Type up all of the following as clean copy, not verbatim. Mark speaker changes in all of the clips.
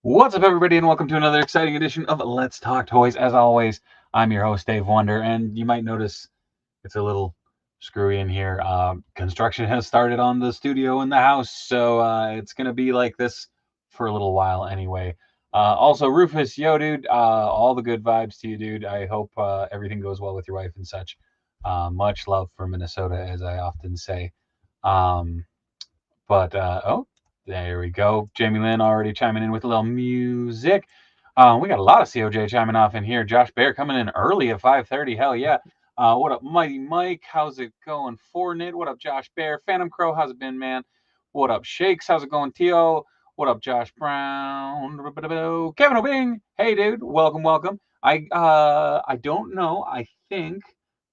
Speaker 1: What's up, everybody, and welcome to another exciting edition of Let's Talk Toys. As always, I'm your host, Dave Wonder, and you might notice it's a little screwy in here. Construction has started on the studio in the house, so it's going to be like this for a little while anyway. Also, Rufus, yo, dude, all the good vibes to you, dude. I hope everything goes well with your wife and such. Much love for Minnesota, as I often say. Um, but there we go. Jamie Lynn already chiming in with a little music. We got a lot of COJ chiming off in here. Josh Bear coming in early at 5:30. Hell yeah. What up, Mighty Mike? How's it going? Fornit. What up, Josh Bear? Phantom Crow. How's it been, man? What up, Shakes? How's it going, Tio? What up, Josh Brown? Kevin O'Bing. Hey, dude. Welcome, welcome. I don't know. I think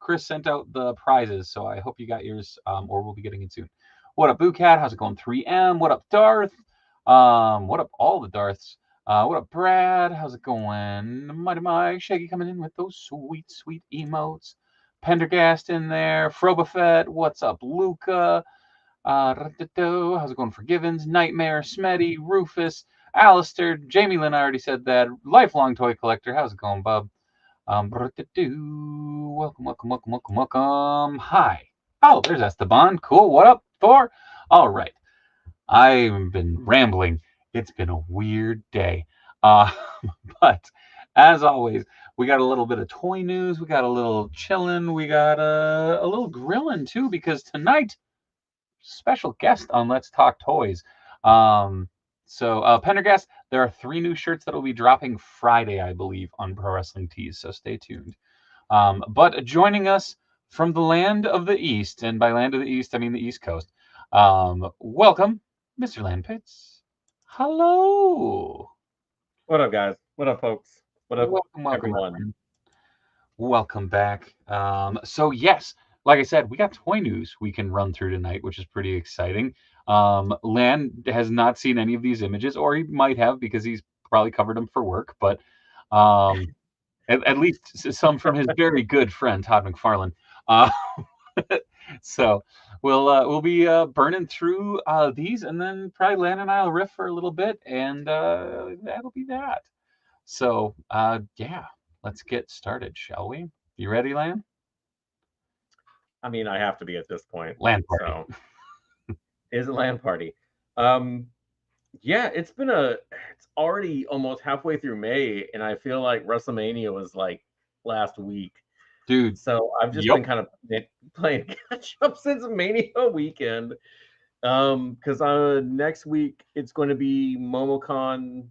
Speaker 1: Chris sent out the prizes, so I hope you got yours, or we'll be getting it soon. What up, Boo Cat? How's it going, 3M? What up, Darth? What up, all the Darths? What up, Brad? How's it going? Mighty Mike, Shaggy coming in with those sweet, sweet emotes. Pendergast in there. Frobafett. What's up, Luca? How's it going, Forgivens? Nightmare, Smetty, Rufus, Alistair, Jamie Lynn, I already said that. Lifelong toy collector. How's it going, bub? Welcome, welcome, welcome, welcome, welcome. Hi. Oh, there's Esteban. Cool. What up, Thor? All right. I've been rambling. It's been a weird day. Uh, but as always, we got a little bit of toy news. We got a little chilling. We got a little grilling too, because tonight, special guest on Let's Talk Toys. Pendergast, there are 3 new shirts that will be dropping Friday, I believe, on Pro Wrestling Tees. So stay tuned. But joining us from the land of the East, and by land of the East, I mean the East Coast. Welcome, Mr. Landpitz. Hello.
Speaker 2: What up, guys? What up, folks? What up,
Speaker 1: Welcome, welcome, my
Speaker 2: everyone?
Speaker 1: friend. Welcome back. So yes, like I said, we got toy news we can run through tonight, which is pretty exciting. Lan has not seen any of these images, or he might have because he's probably covered them for work, but um, at least some from his very good friend Todd McFarlane. Uh, so we'll be burning through these, and then probably Lan and I'll riff for a little bit, and that'll be that. So yeah, let's get started, shall we? You ready, Lan?
Speaker 2: I mean, I have to be at this point.
Speaker 1: Lan party.
Speaker 2: So, is a land party. Um, yeah, it's already almost halfway through May, and I feel like WrestleMania was like last week.
Speaker 1: Dude.
Speaker 2: So I've just
Speaker 1: Yep.
Speaker 2: been kind of playing catch up since Mania weekend. Because next week it's going to be MomoCon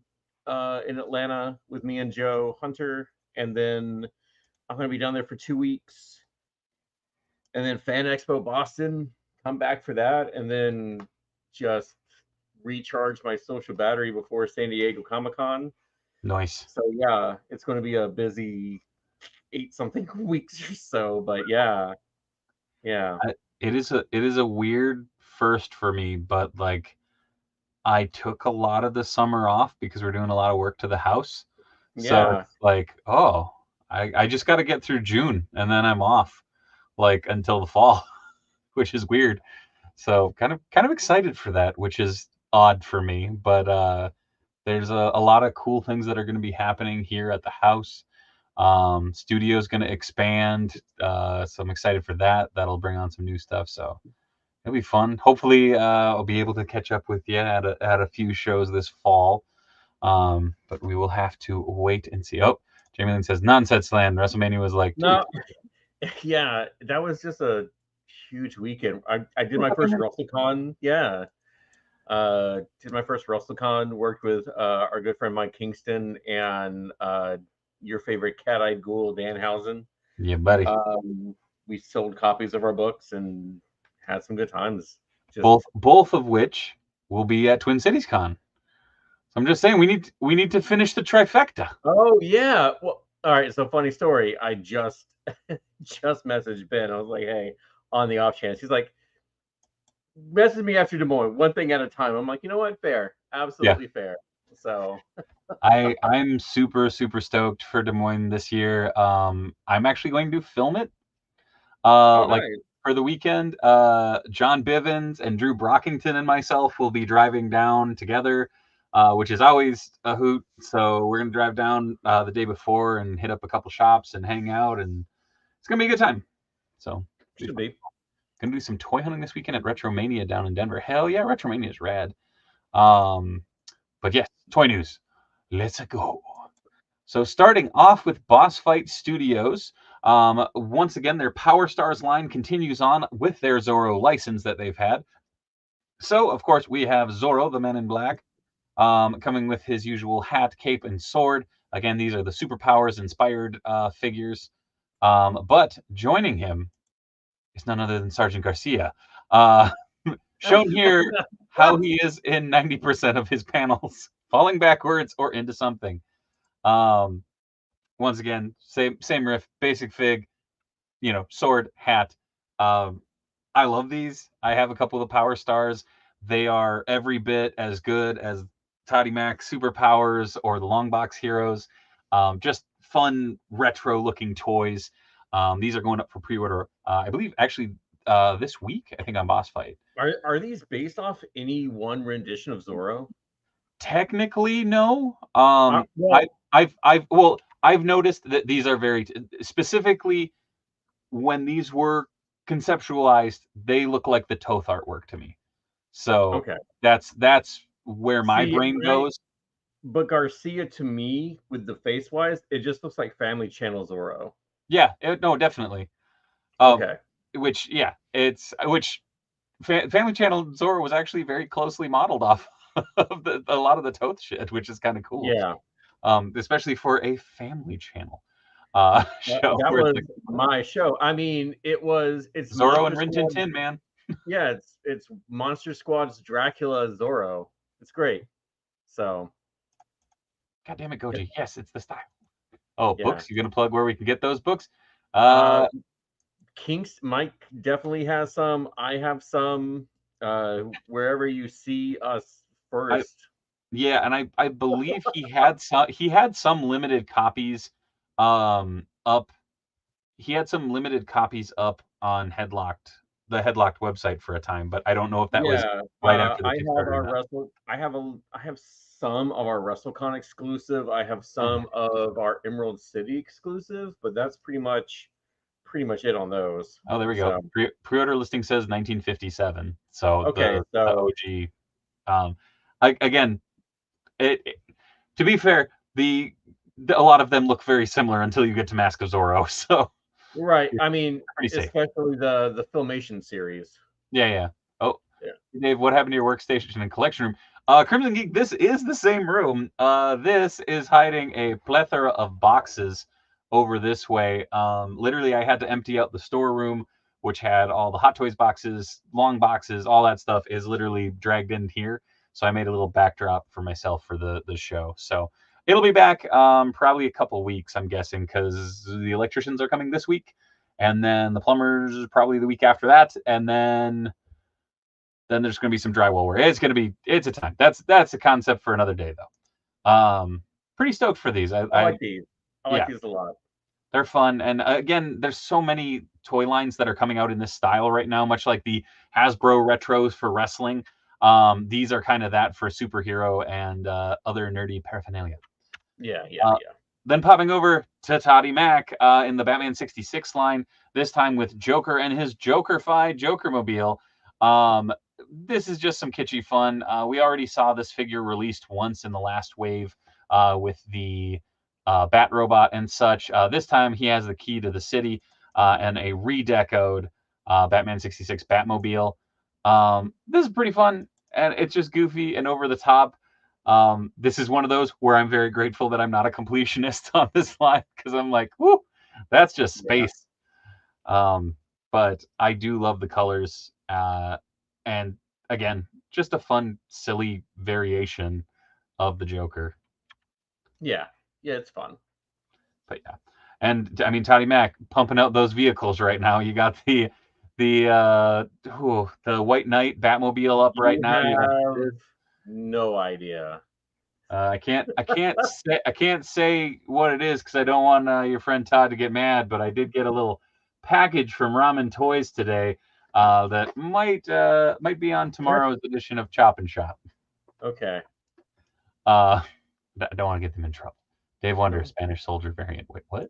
Speaker 2: in Atlanta with me and Joe Hunter, and then I'm going to be down there for 2 weeks, and then Fan Expo Boston. Come back for that, and then just recharge my social battery before San Diego Comic Con.
Speaker 1: Nice.
Speaker 2: So yeah, it's going to be a busy 8 something weeks or so. But yeah, yeah,
Speaker 1: It is a weird first for me, but like I took a lot of the summer off because we're doing a lot of work to the house. So
Speaker 2: yeah.
Speaker 1: it's like, oh, I just got to get through June and then I'm off like until the fall, which is weird. So kind of excited for that, which is odd for me, but there's a lot of cool things that are going to be happening here at the house. Studio's going to expand, so I'm excited for that. That'll bring on some new stuff, so it'll be fun. Hopefully, I'll be able to catch up with you at a few shows this fall. But we will have to wait and see. Oh, Jamie Lynn says nonsense land. WrestleMania was like 2 weeks.
Speaker 2: No, yeah, that was just a huge weekend. I did my first WrestleCon. Yeah, did my first WrestleCon. Worked with our good friend Mike Kingston and your favorite cat-eyed ghoul Danhausen.
Speaker 1: Yeah, buddy.
Speaker 2: We sold copies of our books and had some good times. Just
Speaker 1: Both of which will be at Twin Cities Con. So I'm just saying we need to finish the trifecta.
Speaker 2: oh yeah. Well, all right. So funny story. I just just messaged Ben. I was like, hey, on the off chance. He's like, message me after Des Moines, one thing at a time. I'm like, you know what? Fair,
Speaker 1: Yeah.
Speaker 2: absolutely fair. So
Speaker 1: I'm super super stoked for Des Moines this year. I'm actually going to film it.
Speaker 2: oh
Speaker 1: Like
Speaker 2: nice.
Speaker 1: for the weekend, John Bivens and Drew Brockington and myself will be driving down together. which is always a hoot. So we're gonna drive down the day before and hit up a couple shops and hang out, and it's gonna be a good time. So
Speaker 2: Should be.
Speaker 1: gonna do some toy hunting this weekend at Retromania down in Denver. Hell yeah, Retromania is rad. But yes, toy news. Let's go. So starting off with Boss Fight Studios, once again, their Power Stars line continues on with their Zorro license that they've had. So, of course, we have Zorro, the Man in Black, coming with his usual hat, cape, and sword. Again, these are the superpowers inspired figures. But joining him is none other than Sergeant Garcia. Uh, shown here how he is in 90% of his panels, falling backwards or into something. Once again, same riff, basic fig, sword, hat. I love these. I have a couple of the Power Stars. They are every bit as good as Toddy Mac Superpowers or the Long Box Heroes. Just fun, retro-looking toys. These are going up for pre-order, I believe, actually this week, I think, on Boss Fight.
Speaker 2: Are these based off any one rendition of Zorro?
Speaker 1: Technically, no.
Speaker 2: Well,
Speaker 1: I've noticed that these are very specifically when these were conceptualized, they look like the Toth artwork to me. So
Speaker 2: okay.
Speaker 1: that's where my
Speaker 2: See,
Speaker 1: brain goes.
Speaker 2: But Garcia, to me, with the face wise, it just looks like Family Channel Zorro.
Speaker 1: Yeah, no, definitely.
Speaker 2: Okay.
Speaker 1: Which Family Channel Zorro was actually very closely modeled off of a lot of the Toth shit, which is kind of cool.
Speaker 2: Yeah.
Speaker 1: Especially for a family channel show.
Speaker 2: That was my show. I mean, it's
Speaker 1: Zorro and Rin Tin Tin, man.
Speaker 2: Yeah, it's Monster Squad's Dracula Zorro. It's great. So,
Speaker 1: God damn it, Goji. Yes, it's the style. Oh,
Speaker 2: yeah.
Speaker 1: books? You gonna plug where we can get those books?
Speaker 2: Kinks Mike definitely has some. I have some. Wherever you see us first.
Speaker 1: Yeah, and I believe he had some limited copies up. He had some limited copies up on the Headlocked website for a time, but I don't know if that was right after the Kickstarter or not.
Speaker 2: I have some of our WrestleCon exclusive. I have some of our Emerald City exclusive, but that's pretty much it on those.
Speaker 1: Oh, there we go. Pre-order listing says 1957. So
Speaker 2: okay,
Speaker 1: the OG. Again, to be fair, a lot of them look very similar until you get to Mask of Zorro. So
Speaker 2: right, I mean,
Speaker 1: pretty safe.
Speaker 2: Especially the Filmation series.
Speaker 1: Yeah. Oh,
Speaker 2: yeah.
Speaker 1: Dave, what happened to your workstation and collection room? Crimson Geek, this is the same room. This is hiding a plethora of boxes over this way. Literally, I had to empty out the storeroom, which had all the Hot Toys boxes, long boxes, all that stuff is literally dragged in here. So I made a little backdrop for myself for the show. So it'll be back probably a couple weeks, I'm guessing, because the electricians are coming this week, and then the plumbers probably the week after that, and then there's going to be some drywall work. It's a time. That's a concept for another day, though. Pretty stoked for these.
Speaker 2: I like these. I like these a lot.
Speaker 1: They're fun, and again, there's so many toy lines that are coming out in this style right now, much like the Hasbro retros for wrestling. These are kind of that for superhero and other nerdy paraphernalia.
Speaker 2: Yeah.
Speaker 1: Then popping over to Toddy Mac in the Batman 66 line, this time with Joker and his Joker-fi Joker-mobile. This is just some kitschy fun. We already saw this figure released once in the last wave with the Bat Robot and such. This time he has the key to the city and a redecoed Batman 66 Batmobile. This is pretty fun, and it's just goofy and over the top. This is one of those where I'm very grateful that I'm not a completionist on this line, because I'm like, whoo, that's just space. Yeah. But I do love the colors. And again, just a fun, silly variation of the Joker.
Speaker 2: Yeah, it's fun.
Speaker 1: But yeah, and I mean, Toddy Mac pumping out those vehicles right now. You got the White Knight Batmobile up right now. You have
Speaker 2: no idea.
Speaker 1: I can't say what it is because I don't want your friend Todd to get mad. But I did get a little package from Ramen Toys today that might be on tomorrow's edition of Chop and Shop.
Speaker 2: Okay.
Speaker 1: I don't want to get them in trouble. Dave Wonder,
Speaker 2: No.
Speaker 1: Spanish soldier variant. Wait, what?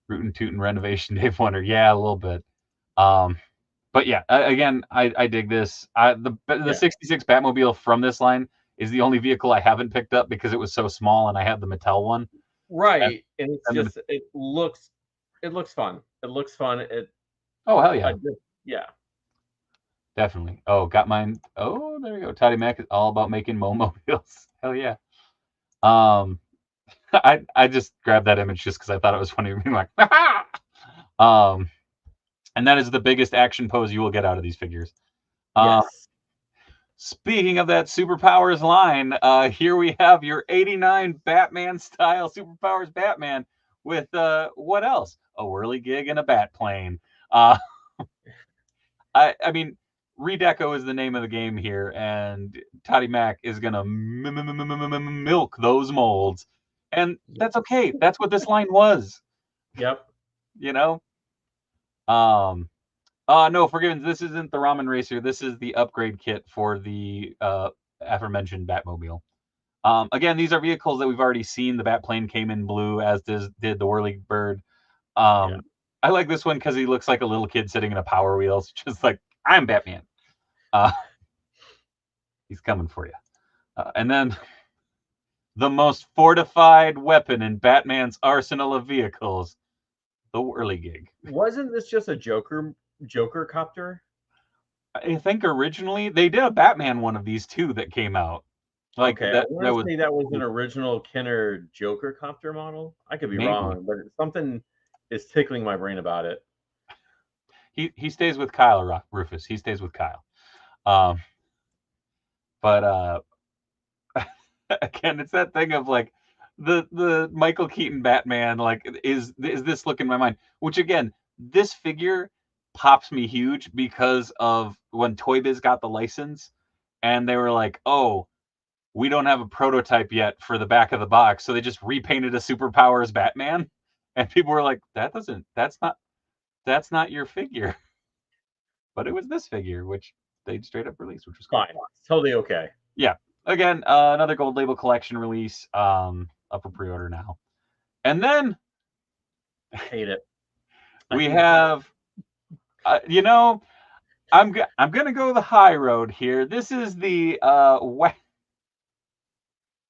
Speaker 1: Rootin' Tootin' renovation. Dave Wonder. Yeah, a little bit. But yeah, again, I dig this. The
Speaker 2: Yeah.
Speaker 1: 66 Batmobile from this line is the only vehicle I haven't picked up because it was so small and I had the Mattel one. And,
Speaker 2: Right. And it's
Speaker 1: and the,
Speaker 2: just it looks fun. It looks fun.
Speaker 1: oh, hell
Speaker 2: I
Speaker 1: yeah.
Speaker 2: just yeah.
Speaker 1: Definitely. Oh, got mine. Oh, there we go. Toddy Mac is all about making mobiles. Hell yeah. Um, I just grabbed that image just because I thought it was funny. Being like, um, and that is the biggest action pose you will get out of these figures.
Speaker 2: Yes.
Speaker 1: Speaking of that superpowers line, here we have your '89 Batman style superpowers Batman with what else? A whirligig and a bat plane. Uh, I mean, Redeco is the name of the game here, and Toddy Mac is gonna milk those molds, and that's okay. That's what this line was,
Speaker 2: Yep.
Speaker 1: you know. Um, no, forgive me. This isn't the Ramen Racer. This is the upgrade kit for the aforementioned Batmobile. Again, these are vehicles that we've already seen. The Batplane came in blue, as did the Whirly Bird.
Speaker 2: Yeah.
Speaker 1: I like this one because he looks like a little kid sitting in a Power Wheels, just like I'm Batman. Uh, he's coming for you. And then the most fortified weapon in Batman's arsenal of vehicles, the Whirligig.
Speaker 2: Wasn't this just a Joker copter?
Speaker 1: I think originally they did a Batman one of these too that came out. Like
Speaker 2: Okay, I
Speaker 1: that
Speaker 2: want
Speaker 1: that
Speaker 2: to
Speaker 1: was
Speaker 2: say that was an original Kenner Joker copter model. I could be
Speaker 1: maybe.
Speaker 2: wrong, but something is tickling my brain about it.
Speaker 1: He stays with Kyle Rufus. He stays with Kyle. Um, but again, it's that thing of like the Michael Keaton Batman. Like, is this look in my mind? Which again, this figure pops me huge because of when Toy Biz got the license, and they were like, "Oh, we don't have a prototype yet for the back of the box," so they just repainted a Superpowers Batman, and people were like, That's not your figure." But it was this figure, which they straight up released, which was cool.
Speaker 2: Fine, totally okay.
Speaker 1: Yeah. Again, another gold label collection release, up for pre-order now. And then
Speaker 2: Hate it.
Speaker 1: we have, you know, I'm gonna go the high road here. This is the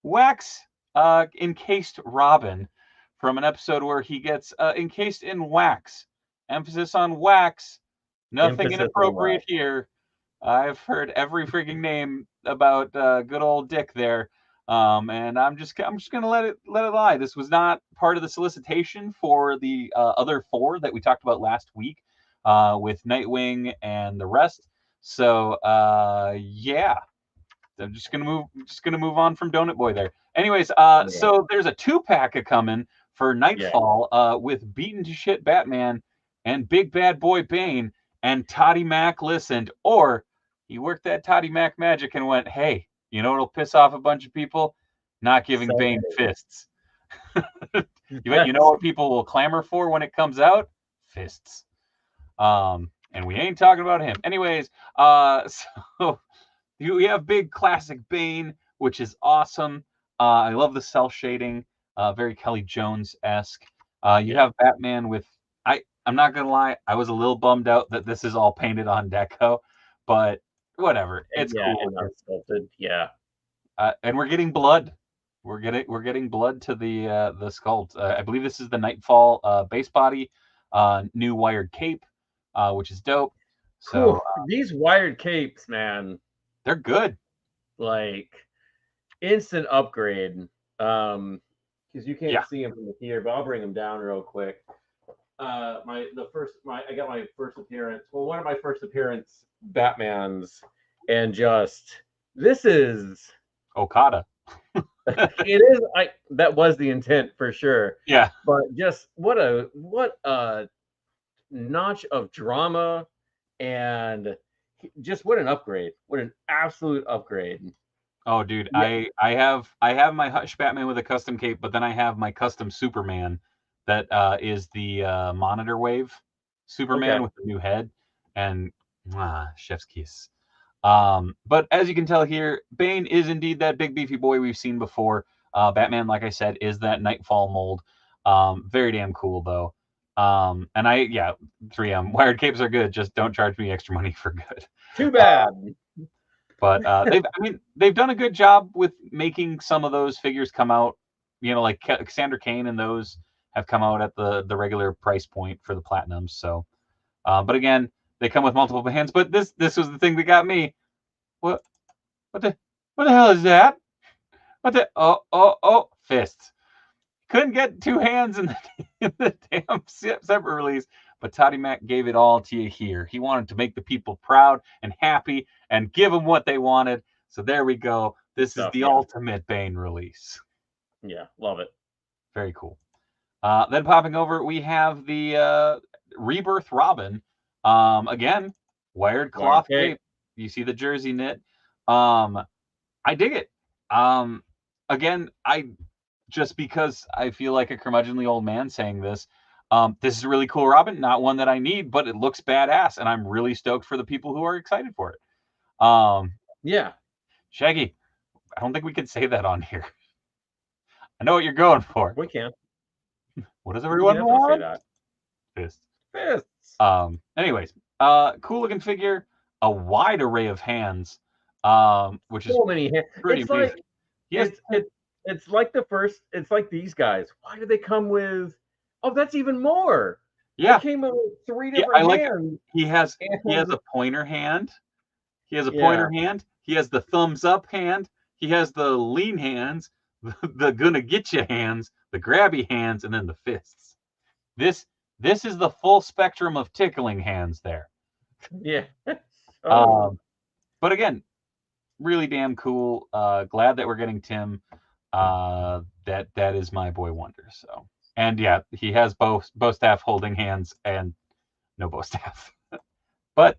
Speaker 1: wax encased Robin from an episode where he gets encased in wax. Emphasis on wax. Nothing
Speaker 2: Emphasis on that.
Speaker 1: inappropriate here. I've heard every freaking name about good old Dick there, and I'm just gonna let it lie. This was not part of the solicitation for the other four that we talked about last week with Nightwing and the rest. So yeah, I'm just gonna move on from Donut Boy there. Anyways,
Speaker 2: Yeah.
Speaker 1: so there's a 2-pack a coming for
Speaker 2: Yeah.
Speaker 1: Nightfall with beaten to shit Batman and Big Bad Boy Bane, and Toddy Mac listened, or he worked that Toddy Mac magic and went, "Hey, you know what'll piss off a bunch of people? Not giving Bane fists." You know
Speaker 2: That's
Speaker 1: what people will clamor for when it comes out? Fists. And we ain't talking about him. Anyways, so we have big classic Bane, which is awesome. I love the cell shading, very Kelly Jones esque. You have Batman with I'm not gonna lie, I was a little bummed out that this is all painted on deco, but whatever, it's
Speaker 2: yeah,
Speaker 1: cool.
Speaker 2: and not sculpted. Yeah.
Speaker 1: And we're getting blood. We're getting blood to the sculpt. I believe this is the Nightfall base body, new wired cape, which is dope.
Speaker 2: Whew,
Speaker 1: So
Speaker 2: these wired capes, man,
Speaker 1: they're good.
Speaker 2: like instant upgrade. Because you
Speaker 1: Yeah.
Speaker 2: can't see them from here, but I'll bring them down real quick. I got my first appearance. Well, one of my first appearance Batmans, and just this is
Speaker 1: Okada.
Speaker 2: it is. That was the intent for sure.
Speaker 1: Yeah.
Speaker 2: But just what a notch of drama, and just what an upgrade. What an absolute upgrade.
Speaker 1: Oh, dude,
Speaker 2: Yeah.
Speaker 1: I have my Hush Batman with a custom cape, but then I have my custom Superman that is the Monitor Wave Superman
Speaker 2: Okay.
Speaker 1: with the new head, and chef's kiss. But as you can tell here, Bane is indeed that big beefy boy we've seen before. Batman, like I said, is that Nightfall mold. Very damn cool though. And 3M wired capes are good. Just don't charge me extra money for good.
Speaker 2: Too bad.
Speaker 1: But they've done a good job with making some of those figures come out. Like Cassandra Cain and those have come out at the regular price point for the platinums. So, but again, they come with multiple hands. But this was the thing that got me. What the hell is that? What the fists. Couldn't get two hands in the damn separate release, but Toddy Mac gave it all to you here. He wanted to make the people proud and happy and give them what they wanted. So there we go. This is the ultimate Bane release.
Speaker 2: Yeah, love it.
Speaker 1: Very cool. Then popping over, we have the Rebirth Robin. Again, wired cloth cape. You see the jersey knit. I dig it. Again, just because I feel like a curmudgeonly old man saying this, this is a really cool Robin. Not one that I need, but it looks badass, and I'm really stoked for the people who are excited for it.
Speaker 2: Yeah.
Speaker 1: Shaggy, I don't think we can say that on here. I know what you're going for.
Speaker 2: We can.
Speaker 1: What does everyone want?
Speaker 2: Say that.
Speaker 1: Fists. Anyways, cool looking figure, a wide array of hands, which is
Speaker 2: so many hands.
Speaker 1: Pretty amazing.
Speaker 2: It's like the first. It's like these guys. Why do they come with? Oh, that's even more.
Speaker 1: Yeah,
Speaker 2: they came with 3 different hands.
Speaker 1: He has a pointer hand. He has a pointer hand. He has the thumbs up hand. He has the lean hands, the gonna get you hands, the grabby hands, and then the fists. This is the full spectrum of tickling hands there.
Speaker 2: Yeah.
Speaker 1: But again, really damn cool. Glad that we're getting Tim. That is my boy Wonder. So, and yeah, he has both staff holding hands and no bow staff. But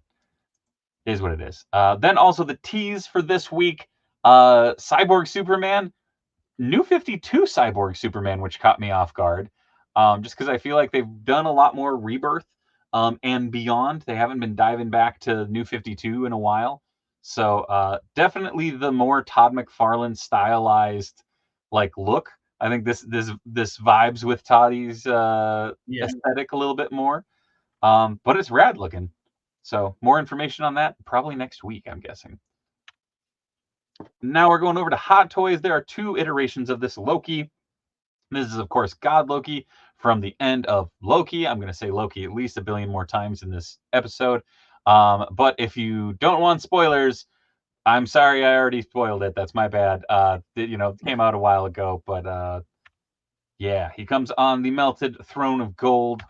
Speaker 1: it is what it is. Then also the tease for this week, Cyborg Superman, New 52 Cyborg Superman, which caught me off guard. Just because I feel like they've done a lot more Rebirth and beyond. They haven't been diving back to New 52 in a while. So definitely the more Todd McFarlane stylized look. I think this vibes with Toddy's aesthetic a little bit more. But it's rad looking. So more information on that probably next week, I'm guessing. Now we're going over to Hot Toys. There are 2 iterations of this Loki. This is, of course, God Loki from the end of Loki. I'm going to say Loki at least a billion more times in this episode. But if you don't want spoilers, I'm sorry I already spoiled it. That's my bad. It came out a while ago. But yeah, he comes on the melted throne of gold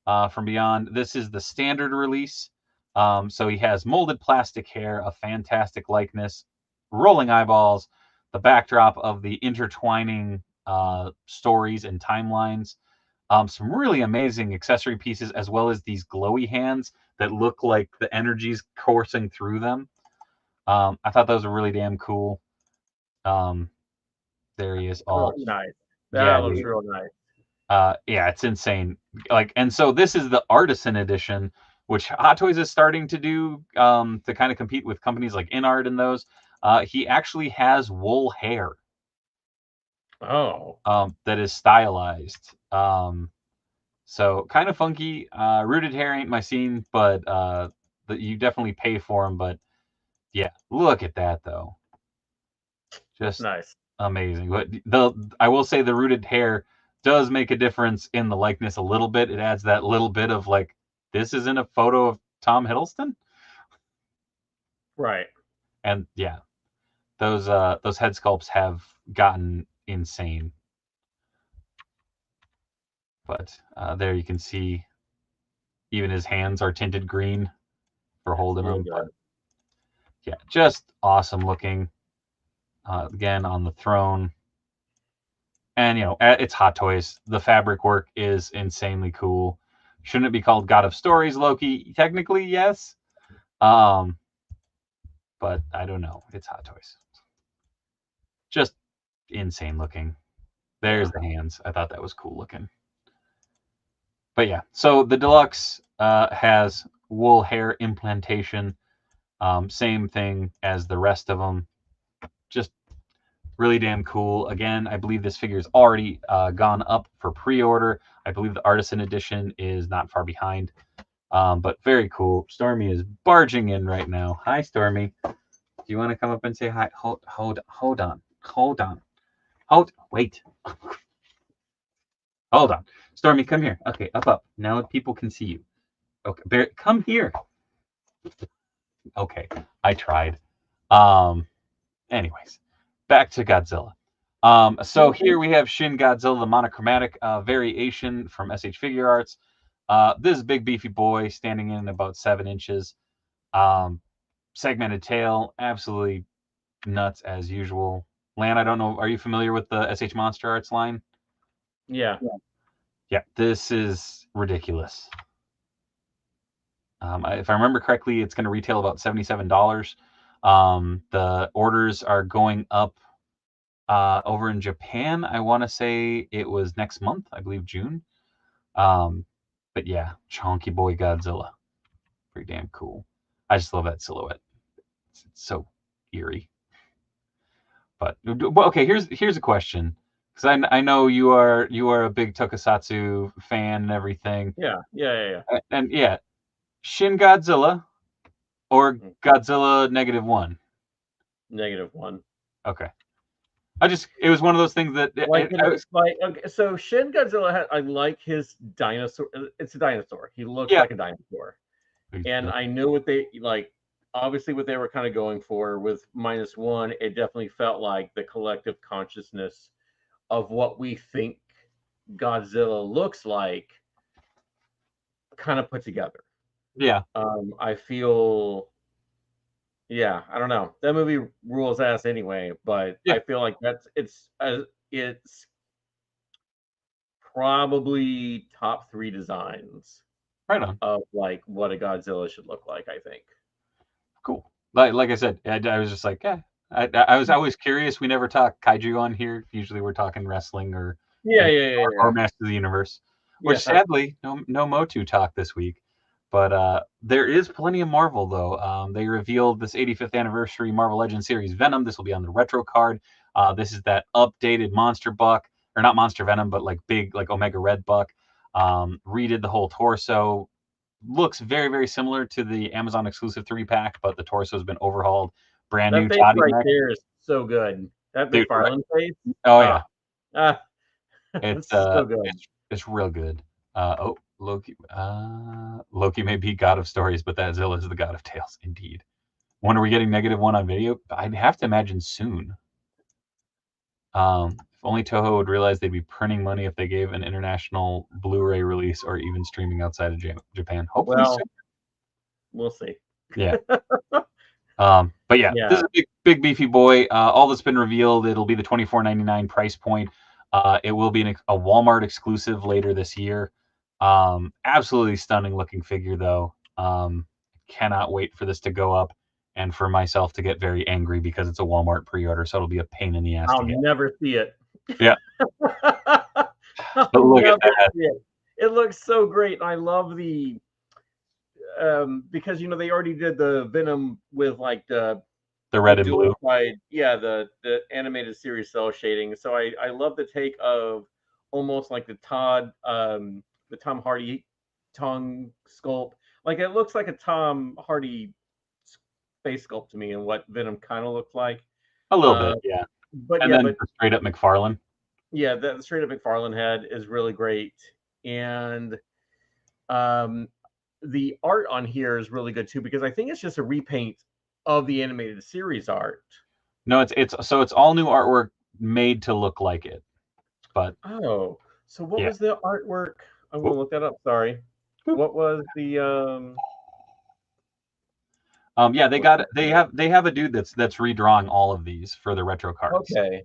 Speaker 1: from beyond. This is the standard release. So he has molded plastic hair, a fantastic likeness, rolling eyeballs, the backdrop of the intertwining stories and timelines. Some really amazing accessory pieces, as well as these glowy hands that look like the energy's coursing through them. I thought those were really damn cool. There he is.
Speaker 2: All nice. That looks real nice.
Speaker 1: Yeah, it's insane. And so this is the Artisan edition, which Hot Toys is starting to do to kind of compete with companies like InArt and those. He actually has wool hair.
Speaker 2: Oh.
Speaker 1: That is stylized. So kind of funky. Rooted hair ain't my scene, but you definitely pay for them. But yeah, look at that though. Just
Speaker 2: nice.
Speaker 1: Amazing. But I will say the rooted hair does make a difference in the likeness a little bit. It adds that little bit of this isn't a photo of Tom Hiddleston.
Speaker 2: Right.
Speaker 1: And yeah, those head sculpts have gotten insane. But there you can see even his hands are tinted green for holding them. But yeah, just awesome looking. Again, on the throne. And, it's Hot Toys. The fabric work is insanely cool. Shouldn't it be called God of Stories Loki? Technically, yes. But I don't know. It's Hot Toys. Just insane looking. There's the hands. I thought that was cool looking. But yeah, so the deluxe has wool hair implantation. Same thing as the rest of them. Just really damn cool. Again, I believe this figure is already gone up for pre-order. I believe the Artisan Edition is not far behind. But very cool. Stormy is barging in right now. Hi, Stormy. Do you want to come up and say hi? Hold on. Wait. Hold on. Stormy, come here. Okay, up. Now people can see you. Okay, Bear, come here. Okay, I tried. Anyways, back to Godzilla. So here we have Shin Godzilla, the monochromatic variation from SH Figure Arts. This big beefy boy standing in about 7 inches. Segmented tail, absolutely nuts as usual. Lan, I don't know, are you familiar with the SH Monster Arts line?
Speaker 2: Yeah.
Speaker 1: Yeah, this is ridiculous. If I remember correctly, it's going to retail about $77. The orders are going up over in Japan. I want to say it was next month, I believe June. But yeah, chonky boy Godzilla, pretty damn cool. I just love that silhouette. It's so eerie. But okay, here's a question, because I know you are a big Tokusatsu fan and everything.
Speaker 2: Yeah.
Speaker 1: And yeah, Shin Godzilla or Godzilla -1?
Speaker 2: -1.
Speaker 1: Okay. It was one of those things that
Speaker 2: Like it looks like. Okay, so Shin Godzilla, I like his dinosaur. It's a dinosaur. He looks like a dinosaur, and I know what they like. Obviously, what they were kind of going for with -1, it definitely felt like the collective consciousness of what we think Godzilla looks like, kind of put together.
Speaker 1: Yeah.
Speaker 2: I feel. Yeah, I don't know. That movie rules ass anyway, but
Speaker 1: Yeah.
Speaker 2: I feel like it's probably top 3 designs
Speaker 1: Right on.
Speaker 2: of like what a Godzilla should look like, I think.
Speaker 1: Cool. Like I said, I was just like, yeah. I was always curious. We never talk kaiju on here. Usually we're talking wrestling or Master of the Universe. Which sadly, no Motu talk this week. But there is plenty of Marvel though. They revealed this 85th anniversary Marvel Legends series Venom. This will be on the retro card. This is that updated Monster Buck, or not Monster Venom, but like big like Omega Red Buck. Redid the whole torso. Looks very, very similar to the Amazon exclusive 3-pack, but the torso has been overhauled. Brand new
Speaker 2: That face
Speaker 1: body
Speaker 2: right
Speaker 1: mech.
Speaker 2: there is so good. That
Speaker 1: Dude,
Speaker 2: McFarlane face.
Speaker 1: Oh yeah,
Speaker 2: It's
Speaker 1: it's
Speaker 2: so good.
Speaker 1: it's real good. Loki. Loki may be god of stories, but that Zilla is the god of tales, indeed. When are we getting -1 on video? I'd have to imagine soon. If only Toho would realize they'd be printing money if they gave an international Blu-ray release or even streaming outside of Japan. Hopefully
Speaker 2: Well,
Speaker 1: soon.
Speaker 2: we'll see.
Speaker 1: Yeah. But yeah, this is a big beefy boy. All that's been revealed, it'll be the $24.99 price point. It will be a Walmart exclusive later this year. Absolutely stunning looking figure though. Cannot wait for this to go up and for myself to get very angry because it's a Walmart pre-order, so it'll be a pain in the ass
Speaker 2: I'll
Speaker 1: to get.
Speaker 2: never see it.
Speaker 1: Yeah. But look at that.
Speaker 2: It looks so great. I love the because they already did the Venom with like the
Speaker 1: red and blue.
Speaker 2: The animated series cell shading. So I love the take of almost like the Tom Hardy tongue sculpt. Like it looks like a Tom Hardy face sculpt to me, and what Venom kind of looks like.
Speaker 1: A little bit, yeah.
Speaker 2: But
Speaker 1: straight up McFarlane.
Speaker 2: Yeah, the straight up McFarlane head is really great, and the art on here is really good too, because I think it's just a repaint of the animated series art.
Speaker 1: No, it's all new artwork made to look like it. But
Speaker 2: so what was the artwork? I'm gonna look that up. Sorry, what was the
Speaker 1: yeah, they have a dude that's redrawing all of these for the retro cards.
Speaker 2: Okay.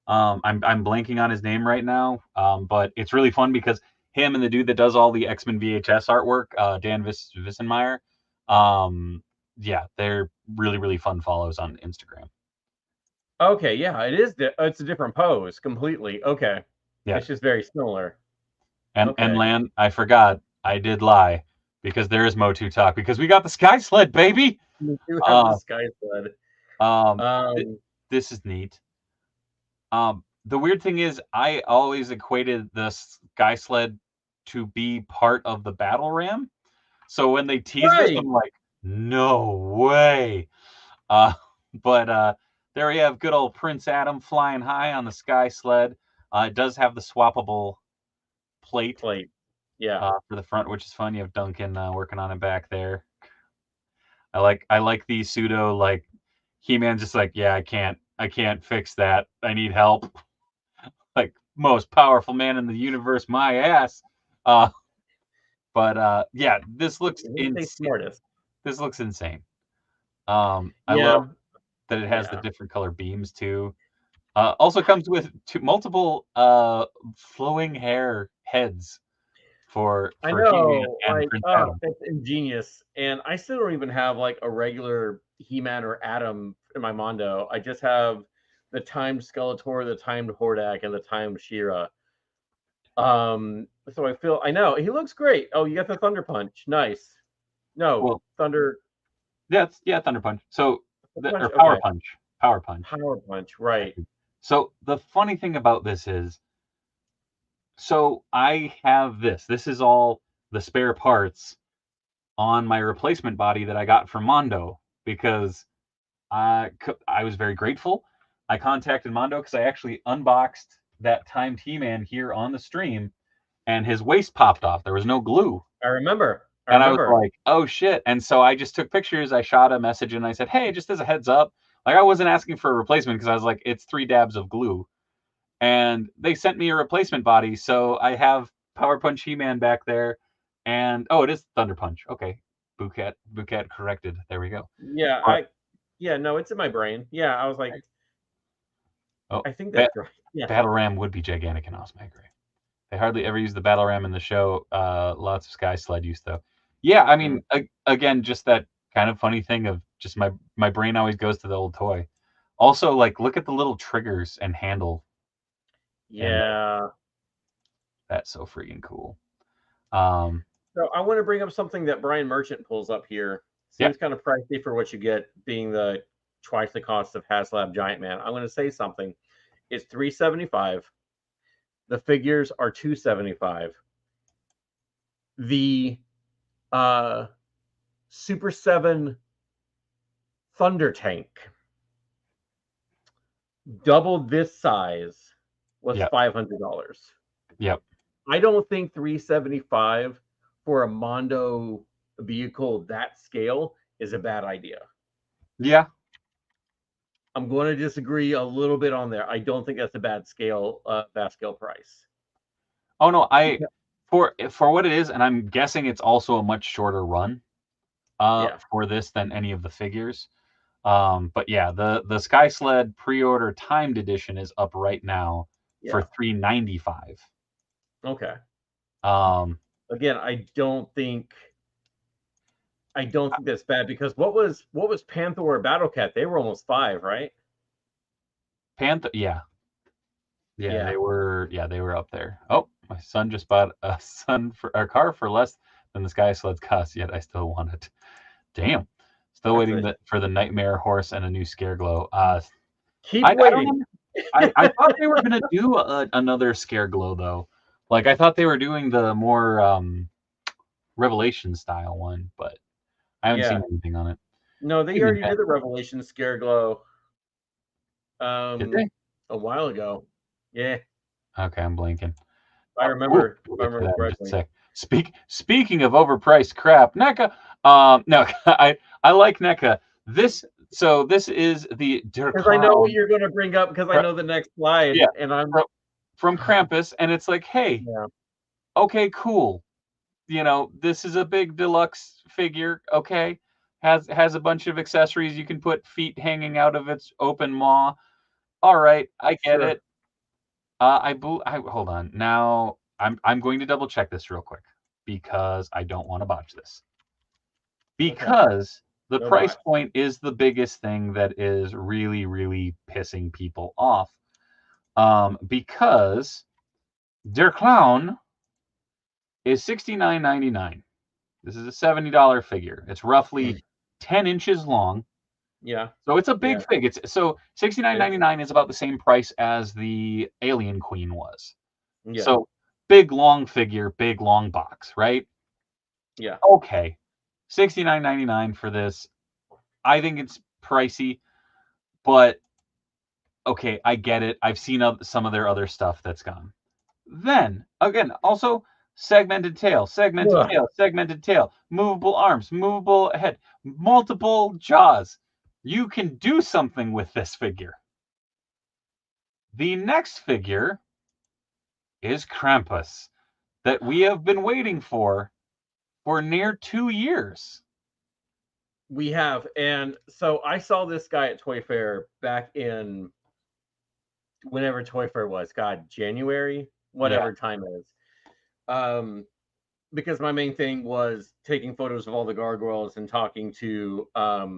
Speaker 1: I'm blanking on his name right now. But it's really fun because him and the dude that does all the X-Men VHS artwork, Dan Vissenmeyer, yeah, they're really, really fun follows on Instagram.
Speaker 2: Okay, yeah, it is. It's a different pose completely. Okay,
Speaker 1: yeah,
Speaker 2: it's just very similar.
Speaker 1: And Lan, I forgot, I did lie. because there is Motu talk, because we got the Sky Sled, baby.
Speaker 2: We do have the
Speaker 1: Uh,
Speaker 2: Sky Sled.
Speaker 1: um, th-
Speaker 2: Um,
Speaker 1: this is neat. The weird thing is, I always equated the Sky Sled to be part of the battle ram. So when they tease this,
Speaker 2: right.
Speaker 1: I'm like, no way. Uh, but there we have good old Prince Adam flying high on the Sky Sled. It does have the swappable plate
Speaker 2: Plate. Yeah.
Speaker 1: for the front, which is fun. You have Duncan working on it back there. I like the pseudo like He-Man's just like, yeah, I can't fix that. I need help. Like, most powerful man in the universe, my ass. Uh, but yeah, this looks
Speaker 2: They say smartest.
Speaker 1: this looks insane. I love
Speaker 2: Yeah.
Speaker 1: that it has the
Speaker 2: Yeah.
Speaker 1: different color beams too. Also comes with multiple flowing hair heads for
Speaker 2: I
Speaker 1: He-Man
Speaker 2: know,
Speaker 1: and
Speaker 2: like,
Speaker 1: Prince
Speaker 2: oh,
Speaker 1: Adam.
Speaker 2: that's ingenious. And I still don't even have like a regular He-Man or Adam in my Mondo. I just have the timed Skeletor, the timed Hordak, and the timed She-Ra. So I know he looks great. Oh, you got the Thunder Punch. Nice. No,
Speaker 1: Well,
Speaker 2: Thunder
Speaker 1: yeah, Thunder Punch. So
Speaker 2: Punch.
Speaker 1: or
Speaker 2: Okay.
Speaker 1: Power Punch.
Speaker 2: Power Punch. Right.
Speaker 1: So the funny thing about this is, so I have this. This is all the spare parts on my replacement body that I got from Mondo, because I was very grateful. I contacted Mondo because I actually unboxed that timed He-Man here on the stream, and his waist popped off. There was no glue.
Speaker 2: I remember. I
Speaker 1: And I was
Speaker 2: remember.
Speaker 1: like, oh shit. And so I just took pictures. I shot a message and I said, hey, just as a heads up, like, I wasn't asking for a replacement because I was like, it's 3 dabs of glue. And they sent me a replacement body. So I have Power Punch He-Man back there. And oh, it is Thunder Punch. Okay. Bouquet corrected. There we go.
Speaker 2: Yeah,
Speaker 1: But
Speaker 2: no, it's in my brain. Yeah, I was like,
Speaker 1: oh,
Speaker 2: I think that's right. Yeah.
Speaker 1: Battle Ram would be gigantic and awesome. I agree. They hardly ever use the Battle Ram in the show. Lots of Sky Sled use though. Yeah, I
Speaker 2: Mm.
Speaker 1: mean, again, just that kind of funny thing of just my brain always goes to the old toy. Also, like, look at the little triggers and handle, and
Speaker 2: Yeah.
Speaker 1: that's so freaking cool. Um,
Speaker 2: So I want to bring up something that Brian Merchant pulls up here.
Speaker 1: yeah,
Speaker 2: Seems kind of pricey for what you get, being the twice the cost of HasLab Giant Man. I'm going to say something. It's $375. The figures are $275. The uh, Super 7 Thunder Tank, double this size, was
Speaker 1: yep,
Speaker 2: $500.
Speaker 1: yep.
Speaker 2: I don't think 375 for a Mondo vehicle that scale is a bad idea.
Speaker 1: Yeah.
Speaker 2: I'm going to disagree a little bit on there. I don't think that's a bad scale price.
Speaker 1: Oh no, for what it is, and I'm guessing it's also a much shorter run
Speaker 2: Yeah,
Speaker 1: for this than any of the figures. But yeah, the Sky Sled pre-order timed edition is up right now for
Speaker 2: yeah.
Speaker 1: $395.
Speaker 2: Okay.
Speaker 1: Um,
Speaker 2: Again, I don't think that's bad, because what was Panther or Battle Cat? They were almost 5, right?
Speaker 1: Panther, yeah,
Speaker 2: Yeah,
Speaker 1: they were up there. Oh, my son just bought a car for less than the Sky Sled's cost. Yet I still want it. Damn, still
Speaker 2: that's
Speaker 1: waiting
Speaker 2: it.
Speaker 1: for the Nightmare Horse and a new Scareglow.
Speaker 2: Keep
Speaker 1: I don't
Speaker 2: waiting.
Speaker 1: know. I thought they were gonna do another Scareglow though. Like, I thought they were doing the more Revelation style one, but I haven't
Speaker 2: Yeah.
Speaker 1: seen anything on it.
Speaker 2: No, they
Speaker 1: Maybe
Speaker 2: already did the Revelation Scareglow
Speaker 1: did they?
Speaker 2: a while ago. Yeah,
Speaker 1: Okay, I'm blinking.
Speaker 2: I
Speaker 1: Ooh,
Speaker 2: remember.
Speaker 1: we'll
Speaker 2: If I
Speaker 1: get to
Speaker 2: remember
Speaker 1: that in just a
Speaker 2: correctly.
Speaker 1: sec. Speaking of overpriced crap, NECA. No, I like NECA. This is the Der
Speaker 2: Because I know what
Speaker 1: Clown.
Speaker 2: you're going to bring up, because I know the next slide,
Speaker 1: Yeah,
Speaker 2: and I'm
Speaker 1: from Krampus, and it's like, hey,
Speaker 2: yeah,
Speaker 1: okay, cool. This is a big deluxe figure. Okay, has a bunch of accessories. You can put feet hanging out of its open maw. All right, I get
Speaker 2: sure.
Speaker 1: it. I hold on. Now I'm going to double check this real quick because I don't want to botch this.
Speaker 2: Okay,
Speaker 1: Because the
Speaker 2: no
Speaker 1: price
Speaker 2: bot.
Speaker 1: point is the biggest thing that is really, really pissing people off. Because Der Clown is $69.99. This is a $70 figure. It's roughly 10 inches long.
Speaker 2: Yeah.
Speaker 1: So it's a big
Speaker 2: Yeah.
Speaker 1: fig. It's so $69.99 is about the same price as the Alien Queen was.
Speaker 2: Yeah.
Speaker 1: So big long figure, big long box, right?
Speaker 2: Yeah.
Speaker 1: Okay. $69.99 for this. I think it's pricey, but okay, I get it. I've seen some of their other stuff that's gone. Then again, also segmented tail, segmented
Speaker 2: Ugh.
Speaker 1: tail, segmented tail, movable arms, movable head, multiple jaws. You can do something with this figure. The next figure is Krampus that we have been waiting for near 2 years.
Speaker 2: We have, and so I saw this guy at Toy Fair back in whenever Toy Fair was. God, January,
Speaker 1: Yeah,
Speaker 2: whatever time it is. Because my main thing was taking photos of all the gargoyles and talking to, I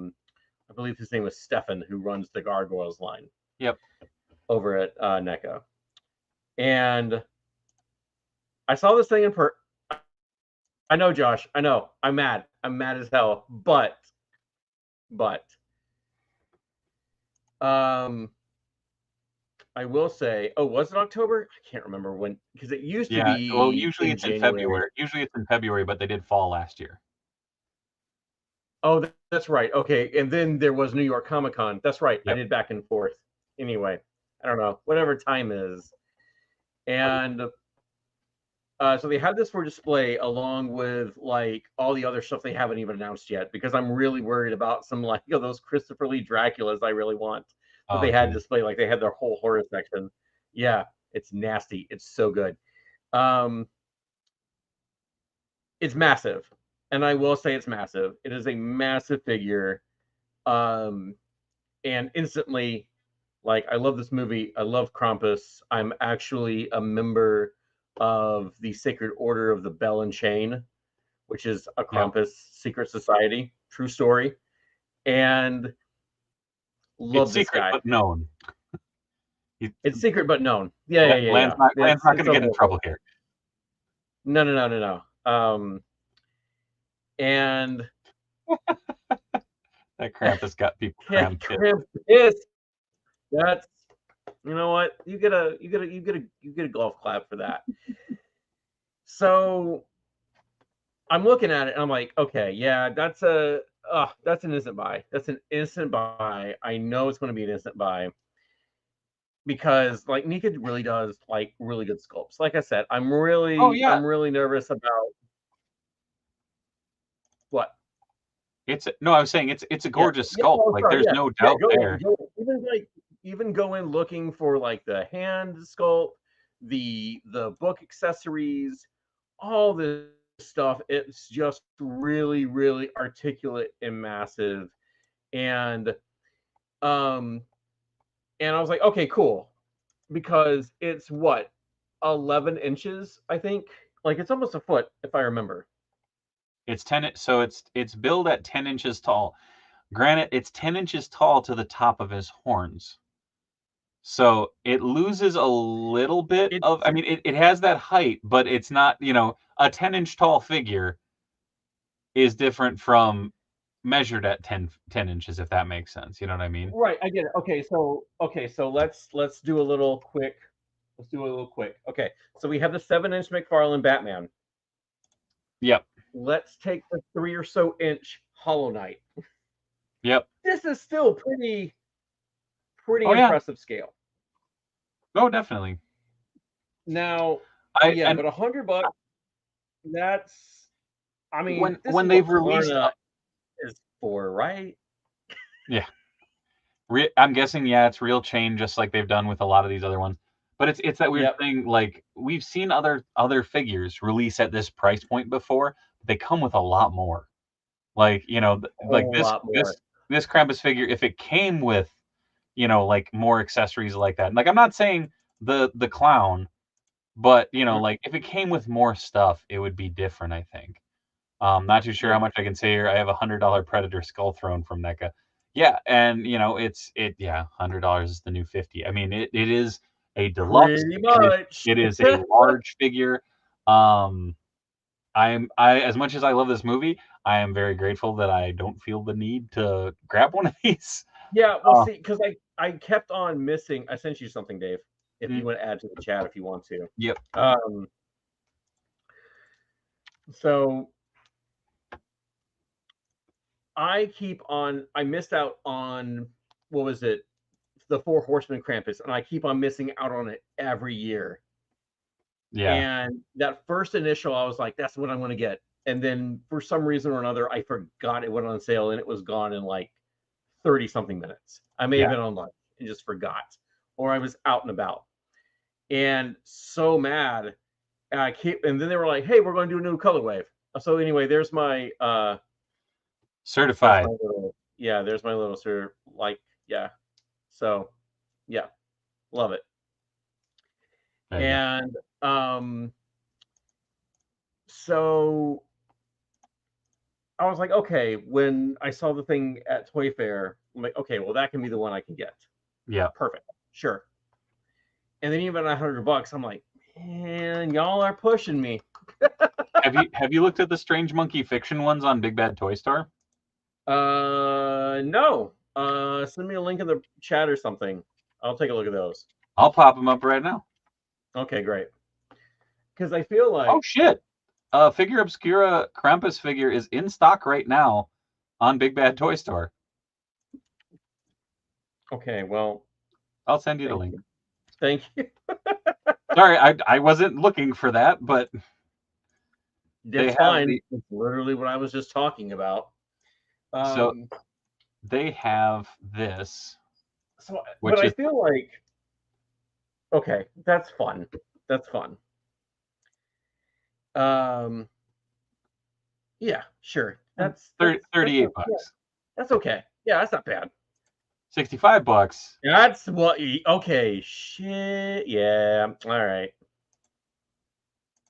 Speaker 2: believe his name was Stefan, who runs the gargoyles line.
Speaker 1: Yep.
Speaker 2: Over at NECA, and I saw this thing in I know, Josh. I know. I'm mad. I'm mad as hell. But um I will say, oh, was it October? I can't remember when, because it used to
Speaker 1: Yeah. Well,
Speaker 2: be
Speaker 1: usually
Speaker 2: in
Speaker 1: it's in
Speaker 2: January.
Speaker 1: February. Usually it's in February, but they did fall last year.
Speaker 2: Oh, that's right. Okay, and then there was New York Comic Con. That's right. I
Speaker 1: Yep.
Speaker 2: did back and forth. Anyway, I don't know, whatever time is, and so they had this for display along with like all the other stuff they haven't even announced yet, because I'm really worried about some like those Christopher Lee Draculas I really want that
Speaker 1: Oh,
Speaker 2: they had
Speaker 1: geez.
Speaker 2: display. Like they had their whole horror section. Yeah, it's nasty. It's so good. Um, it's massive, and I will say it's massive. It is a massive figure, um, and instantly, like I love this movie. I love Krampus. I'm actually a member of the Sacred Order of the Bell and Chain, which is a
Speaker 1: Yep.
Speaker 2: Krampus secret society, true story, and
Speaker 1: It's
Speaker 2: love this
Speaker 1: secret
Speaker 2: guy.
Speaker 1: but known. He,
Speaker 2: It's secret but known. Yeah, yeah, yeah, yeah.
Speaker 1: Land's not
Speaker 2: It's
Speaker 1: going to
Speaker 2: a
Speaker 1: get in
Speaker 2: whole thing.
Speaker 1: trouble here.
Speaker 2: No, no, no, no, no. And
Speaker 1: That Krampus got people
Speaker 2: yeah,
Speaker 1: crammed too.
Speaker 2: Krampus. That's, you know what? You get a golf clap for that. So I'm looking at it and I'm like, okay, yeah, that's an instant buy. That's an instant buy. I know it's going to be an instant buy because like Nika really does like really good sculpts. Like I said,
Speaker 1: Oh yeah,
Speaker 2: I'm really nervous about what.
Speaker 1: it's no. I was saying it's a
Speaker 2: Yeah,
Speaker 1: gorgeous
Speaker 2: yeah.
Speaker 1: sculpt.
Speaker 2: Oh,
Speaker 1: Like
Speaker 2: sorry.
Speaker 1: there's
Speaker 2: Yeah,
Speaker 1: no
Speaker 2: yeah.
Speaker 1: doubt there.
Speaker 2: Even like even go in looking for like the hand sculpt, the book accessories, all this stuff. It's just really really articulate and massive, and um and I was like, okay, cool, because it's what 11 inches, I think. Like it's almost a foot, if I remember.
Speaker 1: It's 10. So it's billed at 10 inches tall. Granted, it's 10 inches tall to the top of his horns. So it loses a little bit of.
Speaker 2: It's
Speaker 1: I mean, it has that height, but it's not. A 10-inch tall figure is different from measured at 10 inches, if that makes sense. You know what I mean?
Speaker 2: right. I get it. Okay, so let's do a little quick. Let's do a little quick. Okay, so we have the 7-inch McFarlane Batman.
Speaker 1: Yep.
Speaker 2: Let's take the 3 or so inch Hollow Knight.
Speaker 1: Yep.
Speaker 2: This is still pretty
Speaker 1: Oh yeah.
Speaker 2: impressive scale.
Speaker 1: Oh, definitely.
Speaker 2: Now,
Speaker 1: I
Speaker 2: yeah,
Speaker 1: and
Speaker 2: but $100. That's, I mean, this is
Speaker 1: when
Speaker 2: what
Speaker 1: they've released,
Speaker 2: Klarna is for, right?
Speaker 1: yeah, I'm guessing, yeah, it's real chain, just like they've done with a lot of these other ones. But it's that weird
Speaker 2: Yep.
Speaker 1: thing. Like we've seen other figures release at this price point before. But they come with a lot more. Like like
Speaker 2: Whole lot more.
Speaker 1: this Krampus figure, if it came with like more accessories like that. Like I'm not saying the clown, but
Speaker 2: Mhm.
Speaker 1: like if it came with more stuff, it would be different. I think. Not too sure how
Speaker 2: Yeah.
Speaker 1: much I can say here. I have $100 Predator Skull Throne from NECA. Yeah, and yeah, $100 is the new 50. I mean, it is a deluxe.
Speaker 2: Pretty much.
Speaker 1: It is a large figure. Um, I as much as I love this movie, I am very grateful that I don't feel the need to grab one of these.
Speaker 2: Yeah, well,
Speaker 1: Uh,
Speaker 2: see, because I kept on missing. I sent you something, Dave. If
Speaker 1: mm,
Speaker 2: you want to add to the chat, if you want to.
Speaker 1: yep.
Speaker 2: Um, so I missed out on, what was it? The Four Horsemen Krampus, and I keep on missing out on it every year.
Speaker 1: Yeah.
Speaker 2: And that first initial, I was like, that's what I'm going to get. And then for some reason or another, I forgot it went on sale and it was gone in like 30 something minutes. I may have
Speaker 1: Yeah.
Speaker 2: been on lunch and just forgot, or I was out and about and so mad. And then they were like, hey, we're going to do a new color wave. So anyway, there's my
Speaker 1: Certified.
Speaker 2: little, yeah, there's my little sir, like, yeah. So yeah, love it.
Speaker 1: There you go.
Speaker 2: And so I was like, okay, when I saw the thing at Toy Fair, I'm like, okay, well, that can be the one I can get.
Speaker 1: Yeah.
Speaker 2: Perfect. Sure. And then even $100, I'm like, man, y'all are pushing me.
Speaker 1: Have you looked at the Strange Monkey Fiction ones on Big Bad Toy Store?
Speaker 2: No. Send me a link in the chat or something. I'll take a look at those.
Speaker 1: I'll pop them up right now.
Speaker 2: Okay, great. Because I feel like,
Speaker 1: Oh shit! Figure Obscura Krampus figure is in stock right now on Big Bad Toy Store.
Speaker 2: okay, well,
Speaker 1: I'll send you the link.
Speaker 2: Thank you.
Speaker 1: Sorry, I wasn't looking for that, but
Speaker 2: That's fine. It's literally what I was just talking about.
Speaker 1: So they have this.
Speaker 2: So, but I feel like, okay, that's fun. That's fun. Yeah, sure. That's
Speaker 1: 38 bucks.
Speaker 2: Yeah, that's okay. Yeah, that's not bad.
Speaker 1: 65 bucks.
Speaker 2: That's what. Okay, shit. Yeah. All right.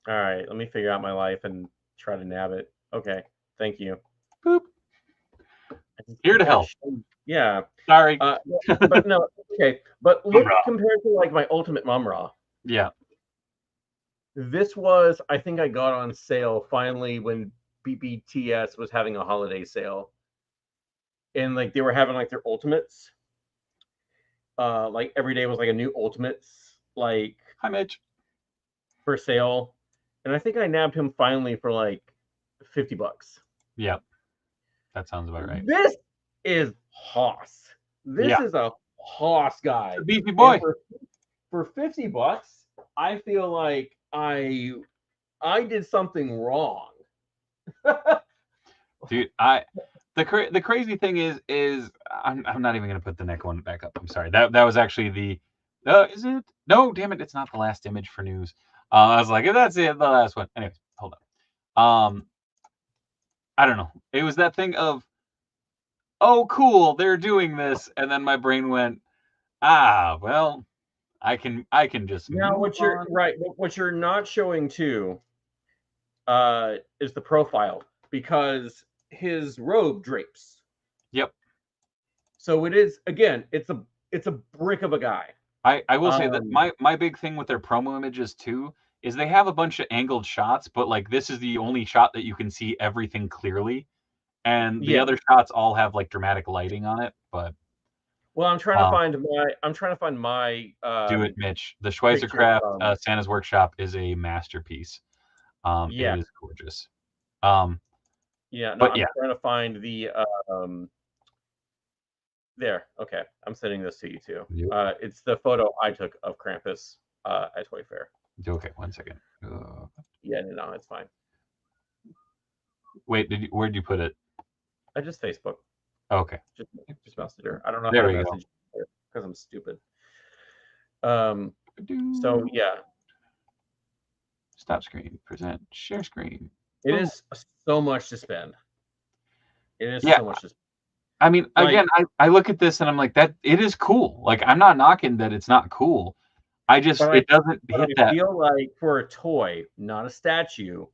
Speaker 2: All right. Let me figure out my life and try to nab it. Okay. Thank you.
Speaker 1: Boop. Here to help.
Speaker 2: Yeah.
Speaker 1: Sorry.
Speaker 2: But no. Okay. But look, compared to like my Ultimate Mum-Ra.
Speaker 1: Yeah.
Speaker 2: This was, I think I got on sale finally when BBTS was having a holiday sale. And like they were having like their Ultimates. Like every day was like a new Ultimates, like,
Speaker 1: hi Mitch,
Speaker 2: for sale. And I think I nabbed him finally for like $50.
Speaker 1: Yeah. That sounds about right.
Speaker 2: This is Hoss. This is a Hoss guy.
Speaker 1: It's a beefy boy.
Speaker 2: For $50, I feel like I did something wrong.
Speaker 1: Dude, the crazy thing is I'm not even gonna put the neck one back up. I'm sorry. That was actually the is it? No, damn it, it's not the last image for news. I was like, that's it, the last one. Anyways, hold on. I don't know. It was that thing of, oh cool, they're doing this, and then my brain went, well, I can just
Speaker 2: now what you're right. What you're not showing too is the profile, because his robe drapes.
Speaker 1: Yep.
Speaker 2: So it is, again, it's a brick of a guy.
Speaker 1: I will say that my big thing with their promo images too is they have a bunch of angled shots, but like this is the only shot that you can see everything clearly, and the other shots all have like dramatic lighting on it. But
Speaker 2: well, I'm trying to find my
Speaker 1: do it, Mitch. The Schweizer Craft Santa's Workshop is a masterpiece. It is gorgeous.
Speaker 2: I'm trying to find the there. Okay, I'm sending this to you too. Yep. It's the photo I took of Krampus at Toy Fair.
Speaker 1: Okay, 1 second.
Speaker 2: Yeah, no, it's fine.
Speaker 1: Wait, where did you put it?
Speaker 2: I just Facebook.
Speaker 1: Okay.
Speaker 2: Just messaged her. I don't know how to message her because I'm stupid. So yeah.
Speaker 1: Stop screen. Present. Share screen.
Speaker 2: It is so much to spend. It is so much to spend.
Speaker 1: I mean, again, I look at this and I'm like, that it is cool. Like, I'm not knocking that it's not cool. It doesn't hit that.
Speaker 2: I feel like for a toy, not a statue.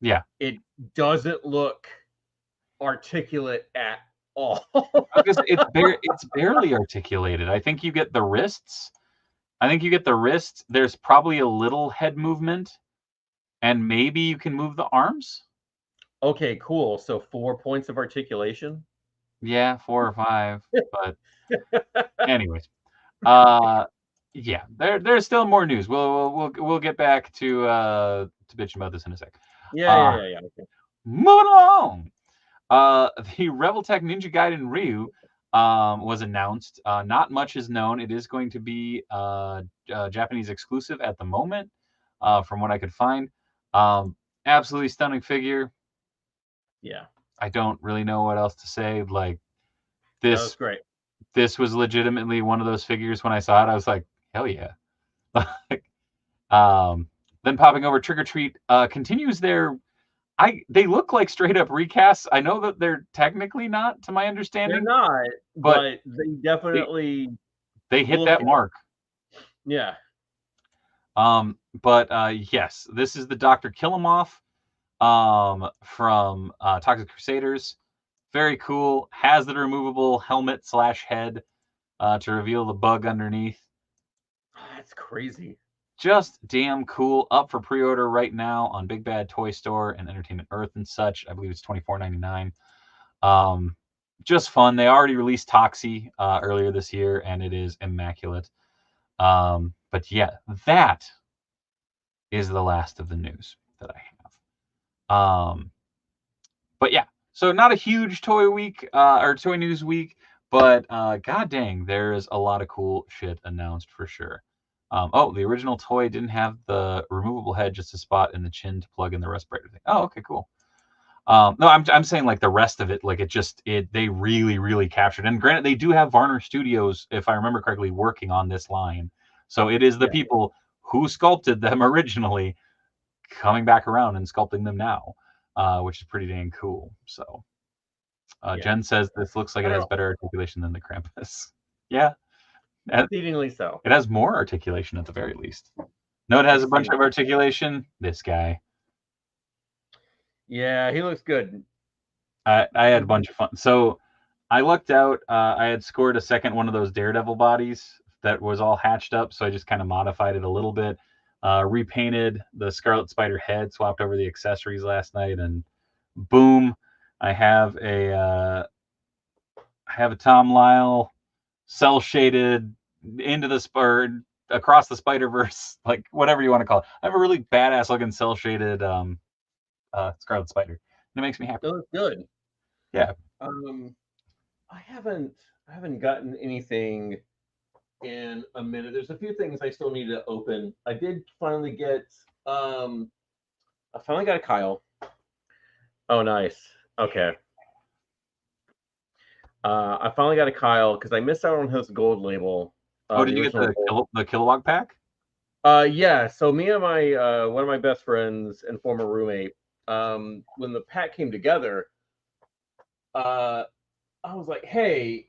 Speaker 1: Yeah.
Speaker 2: It doesn't look articulate at all.
Speaker 1: It's barely articulated. I think you get the wrists. There's probably a little head movement. and maybe you can move the arms.
Speaker 2: Okay, cool. So 4 points of articulation.
Speaker 1: Yeah, 4 or 5. But anyways, uh, yeah, there's still more news. We'll get back to bitching about this in a sec. Uh,
Speaker 2: Yeah. Okay.
Speaker 1: moving along. The Rebel Tech Ninja Gaiden Ryu was announced. Not much is known. It is going to be Japanese exclusive at the moment, from what I could find. Absolutely stunning figure.
Speaker 2: Yeah,
Speaker 1: I don't really know what else to say. Like
Speaker 2: that was
Speaker 1: this,
Speaker 2: great.
Speaker 1: this was legitimately one of those figures. When I saw it, I was like, hell yeah. Like, um, then popping over, Trick or Treat continues their. They look like straight up recasts. I know that they're technically not, to my
Speaker 2: They're
Speaker 1: understanding,
Speaker 2: not,
Speaker 1: but
Speaker 2: but they
Speaker 1: they,
Speaker 2: definitely
Speaker 1: they hit
Speaker 2: look.
Speaker 1: that mark.
Speaker 2: Yeah,
Speaker 1: But yes, this is the Dr. Killamoff from Toxic Crusaders. Very cool. Has the removable helmet slash head to reveal the bug underneath.
Speaker 2: that's crazy.
Speaker 1: Just damn cool. Up for pre-order right now on Big Bad Toy Store and Entertainment Earth and such. I believe it's $24.99. Just fun. They already released Toxie earlier this year, and it is immaculate. But yeah, that is the last of the news that I have. But yeah, so not a huge toy week or toy news week, but god dang, there's a lot of cool shit announced for sure. Oh, the original toy didn't have the removable head, just a spot in the chin to plug in the respirator thing. Oh, okay, cool. No, I'm saying like the rest of it, like it they really captured. And granted, they do have Varner Studios, if I remember correctly, working on this line. So it is the
Speaker 2: Yeah,
Speaker 1: people who sculpted them originally coming back around and sculpting them now, which is pretty dang cool. So
Speaker 2: yeah.
Speaker 1: Jen says this looks like
Speaker 2: I
Speaker 1: it
Speaker 2: don't
Speaker 1: has
Speaker 2: know.
Speaker 1: better articulation than the Krampus. Yeah, it
Speaker 2: Exceedingly so.
Speaker 1: has more articulation at the very least. No, it has a bunch
Speaker 2: Exceedingly.
Speaker 1: of articulation. This guy.
Speaker 2: Yeah, he looks good.
Speaker 1: I had a bunch of fun. So I lucked out. I had scored a second one of those Daredevil bodies that was all hatched up, so I just kind of modified it a little bit. Repainted the Scarlet Spider head, swapped over the accessories last night, and boom, I have a Tom Lyle cell shaded into the spur across the Spider Verse, like whatever you want to call it. I have a really badass looking cell shaded Scarlet Spider, and it makes me
Speaker 2: It
Speaker 1: happy.
Speaker 2: looks good.
Speaker 1: Yeah.
Speaker 2: Um, I haven't gotten anything in a minute. There's a few things I still need to open. I did finally get. I finally got a Kyle. Oh, nice. Okay. I finally got a Kyle because I missed out on his gold label.
Speaker 1: Oh,
Speaker 2: The
Speaker 1: did you get
Speaker 2: original gold.
Speaker 1: the Kilowog pack?
Speaker 2: Yeah. So me and my one of my best friends and former roommate, when the pack came together, uh, I was like, "Hey,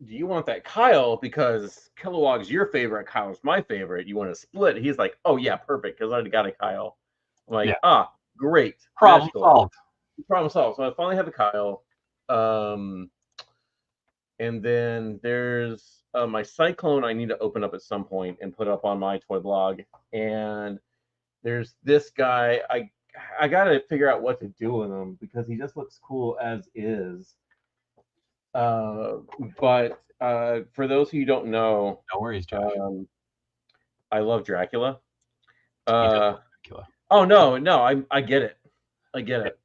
Speaker 2: do you want that Kyle? Because Kilowog's your favorite, Kyle's my favorite. You want to split?" He's like, "Oh yeah, perfect," because I already got a Kyle. I'm
Speaker 1: Yeah.
Speaker 2: like, "Ah, great,
Speaker 1: Problem
Speaker 2: magical,
Speaker 1: solved.
Speaker 2: problem solved." So I finally have a Kyle. Um, and then there's my Cyclone. I need to open up at some point and put up on my toy blog. And there's this guy. I got to figure out what to do with him because he just looks cool as is. Uh, but for those who don't know,
Speaker 1: No worries, Josh.
Speaker 2: I love Dracula.
Speaker 1: He does
Speaker 2: Uh,
Speaker 1: love Dracula.
Speaker 2: oh no, I get it. I get it.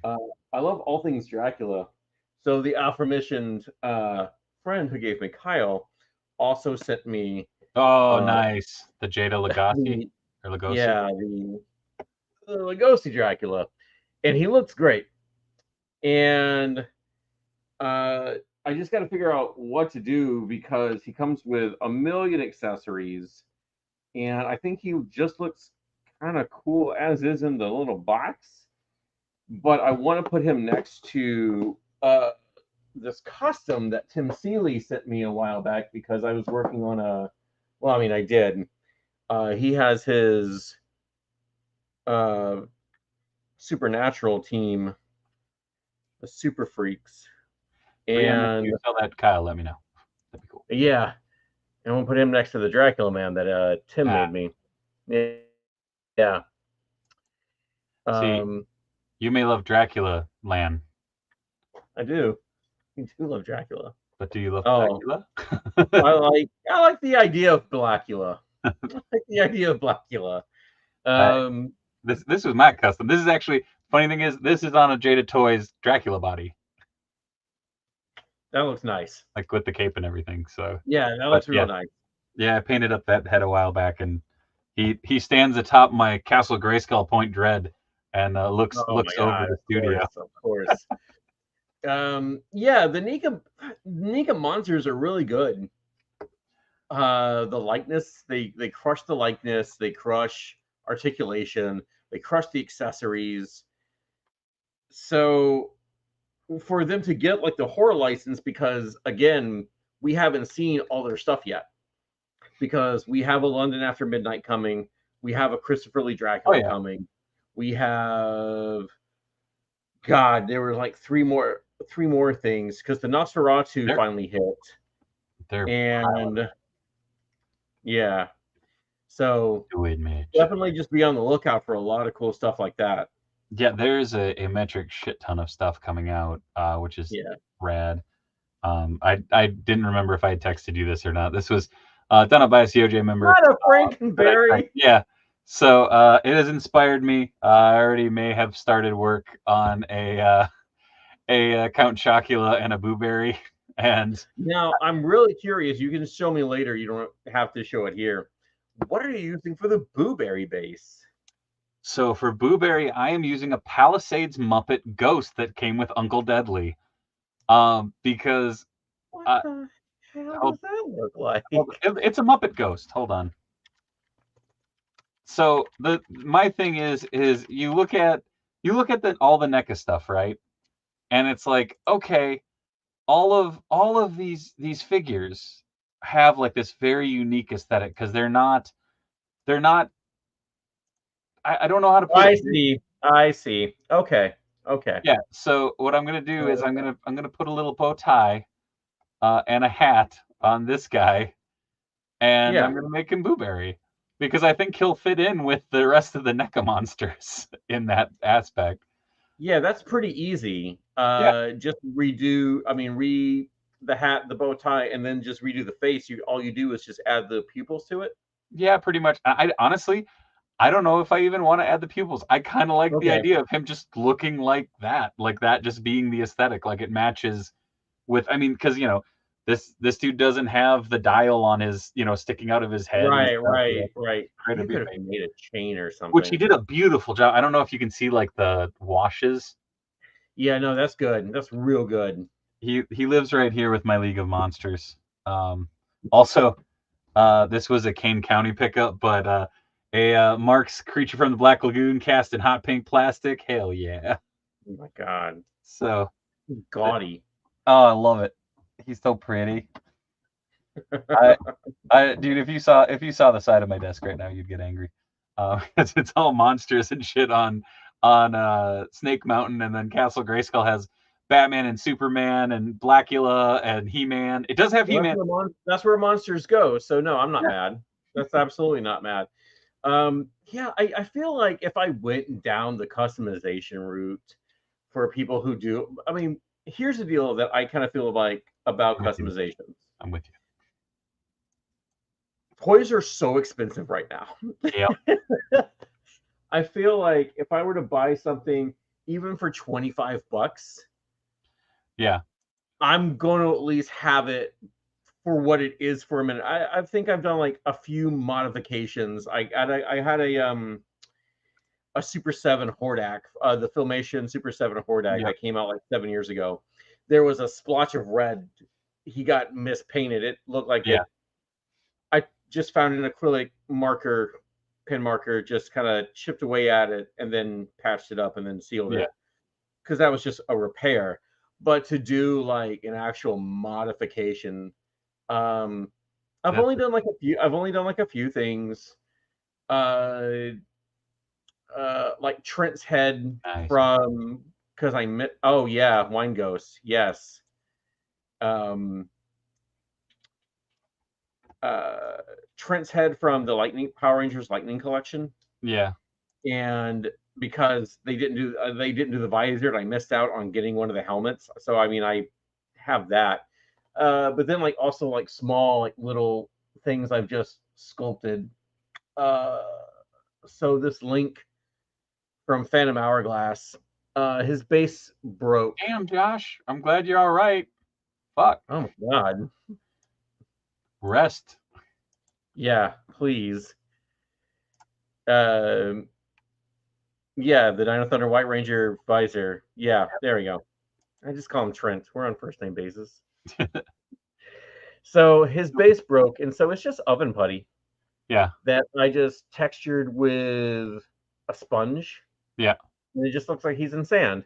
Speaker 2: Uh, I love all things Dracula. So the aforementioned friend who gave me Kyle also sent me
Speaker 1: Oh,
Speaker 2: uh,
Speaker 1: nice. The Jada Legacy
Speaker 2: the
Speaker 1: or Lugosi.
Speaker 2: yeah the Lugosi Dracula, and he looks great. And I just got to figure out what to do because he comes with a million accessories, and I think he just looks kind of cool as is in the little box. But I want to put him next to this custom that Tim Seeley sent me a while back because I was working on a. Well, I mean, I did. He has his uh, supernatural team, the Super Freaks,
Speaker 1: But yeah, man, if
Speaker 2: and
Speaker 1: you sell that Kyle, let me know. That'd be cool.
Speaker 2: yeah, and we'll put him next to the Dracula man that Tim
Speaker 1: Ah,
Speaker 2: made me. Yeah, yeah.
Speaker 1: See,
Speaker 2: Um,
Speaker 1: you may love Dracula, Lan,
Speaker 2: I do. I do love Dracula.
Speaker 1: but do you love
Speaker 2: Oh,
Speaker 1: Blackula?
Speaker 2: I like the idea of Blackula. I like the idea of Blackula.
Speaker 1: Uh,
Speaker 2: Um,
Speaker 1: this was my custom. This is actually funny thing is this is on a Jada Toys Dracula body,
Speaker 2: that looks nice.
Speaker 1: like with the cape and everything. So,
Speaker 2: Yeah, that
Speaker 1: but
Speaker 2: looks real
Speaker 1: yeah,
Speaker 2: nice.
Speaker 1: yeah, I painted up that head a while back, and he stands atop my Castle Grayskull Point Dread, and
Speaker 2: Oh my
Speaker 1: looks over
Speaker 2: god,
Speaker 1: the
Speaker 2: of
Speaker 1: studio.
Speaker 2: course, of course. Yeah, the Nika monsters are really good. The likeness, they crush the likeness, they crush articulation, they crush the accessories. So for them to get like the horror license, because again, we haven't seen all their stuff yet. Because we have a London After Midnight coming, we have a Christopher Lee
Speaker 1: Oh
Speaker 2: Dracula
Speaker 1: yeah,
Speaker 2: coming, we have God, there were like three more things because the Nosferatu
Speaker 1: they're
Speaker 2: finally hit,
Speaker 1: they're piling
Speaker 2: and yeah, so
Speaker 1: to it, Mitch.
Speaker 2: definitely just be on the lookout for a lot of cool stuff like that.
Speaker 1: Yeah, there's a metric shit ton of stuff coming out, which is
Speaker 2: Yeah,
Speaker 1: rad. I didn't remember if I had texted you this or not. This was done up by a COJ member
Speaker 2: not a
Speaker 1: that I
Speaker 2: Frankenberry.
Speaker 1: yeah. So it has inspired me. I already may have started work on a Count Chocula and a Booberry, and
Speaker 2: Now I'm really curious. You can show me later. You don't have to show it here. What are you using for the Booberry base?
Speaker 1: so for Booberry, I am using a Palisades Muppet Ghost that came with Uncle Deadly. Because
Speaker 2: What
Speaker 1: uh,
Speaker 2: the hell
Speaker 1: hold,
Speaker 2: does that look like?
Speaker 1: it's a Muppet Ghost. Hold on. So my thing is you look at the all the NECA stuff, right? And it's like, okay, all of these figures have like this very unique aesthetic because they're not I don't know how to put it.
Speaker 2: I see. I see. Okay. Okay.
Speaker 1: Yeah. So what I'm gonna do is
Speaker 2: Okay.
Speaker 1: I'm gonna put a little bow tie and a hat on this guy, and
Speaker 2: Yeah.
Speaker 1: I'm gonna make him Booberry because I think he'll fit in with the rest of the NECA monsters in that aspect.
Speaker 2: Yeah, that's pretty easy.
Speaker 1: Yeah,
Speaker 2: Just redo. I mean, the hat, the bow tie, and then just redo the face. You all you do is just add the pupils to it.
Speaker 1: yeah, pretty much. I honestly, I don't know if I even want to add the pupils. I kind of like the
Speaker 2: Okay.
Speaker 1: idea of him just looking like that just being the aesthetic, like it matches with. I mean, because this dude doesn't have the dial on his sticking out of his head and
Speaker 2: Right.
Speaker 1: stuff. Yeah,
Speaker 2: Right. Right.
Speaker 1: try to
Speaker 2: You
Speaker 1: be
Speaker 2: could have
Speaker 1: fake,
Speaker 2: made a chain or
Speaker 1: which he
Speaker 2: something.
Speaker 1: did a beautiful job. I don't know if you can see like the washes.
Speaker 2: Yeah. No, that's good. That's real good.
Speaker 1: He lives right here with my League of Monsters. Also, this was a Kane County pickup, but a Mark's Creature from the Black Lagoon cast in hot pink plastic. Hell yeah!
Speaker 2: Oh my God.
Speaker 1: So,
Speaker 2: Gaudy.
Speaker 1: oh, I love it. He's so pretty. I, dude, if you saw the side of my desk right now, you'd get angry. It's all monsters and shit on Snake Mountain, and then Castle Grayskull has Batman and Superman and Blackula and He-Man. It does have
Speaker 2: Well,
Speaker 1: He-Man.
Speaker 2: that's where monsters go. So no, I'm not
Speaker 1: Yeah,
Speaker 2: mad. That's absolutely not mad. Yeah, I feel like if I went down the customization route for people who do, I mean, here's the deal that I kind of feel like about
Speaker 1: I'm with you.
Speaker 2: customizations.
Speaker 1: I'm with
Speaker 2: Toys are so expensive right now.
Speaker 1: you. Yeah,
Speaker 2: I feel like if I were to buy something even for 25 bucks,
Speaker 1: yeah,
Speaker 2: I'm going to at least have it for what it is for a minute. I think I've done like a few modifications. I had a Super 7 Hordak, the Filmation Super 7 Hordak
Speaker 1: yeah,
Speaker 2: that came out like 7 years ago. There was a splotch of red. He got mispainted. It looked like
Speaker 1: yeah.
Speaker 2: it. I just found an acrylic marker, pen marker, just kind of chipped away at it and then patched it up and then sealed
Speaker 1: Yeah,
Speaker 2: it because that was just a repair. But to do like an actual modification, um, I've
Speaker 1: that's
Speaker 2: only done like a few. I've only done like a few things. Uh, like Trent's head
Speaker 1: nice.
Speaker 2: from because I met. Oh yeah, Wine Ghost. Yes. Um. Trent's head from the Lightning Power Rangers Lightning collection,
Speaker 1: Yeah,
Speaker 2: and because they didn't do the visor, and I missed out on getting one of the helmets. So I mean, I have that. But then like also like small like little things I've just sculpted. Uh, so this Link from Phantom Hourglass, his base broke.
Speaker 1: Damn, Josh, I'm glad you're all right. Fuck.
Speaker 2: Oh my god.
Speaker 1: Rest.
Speaker 2: Yeah, please. Um, yeah, the Dino Thunder White Ranger visor. Yeah, there we go. I just call him Trent. We're on first name basis. So his base broke, and so it's just oven putty
Speaker 1: Yeah.
Speaker 2: that I just textured with a sponge.
Speaker 1: Yeah.
Speaker 2: And it just looks like he's in sand.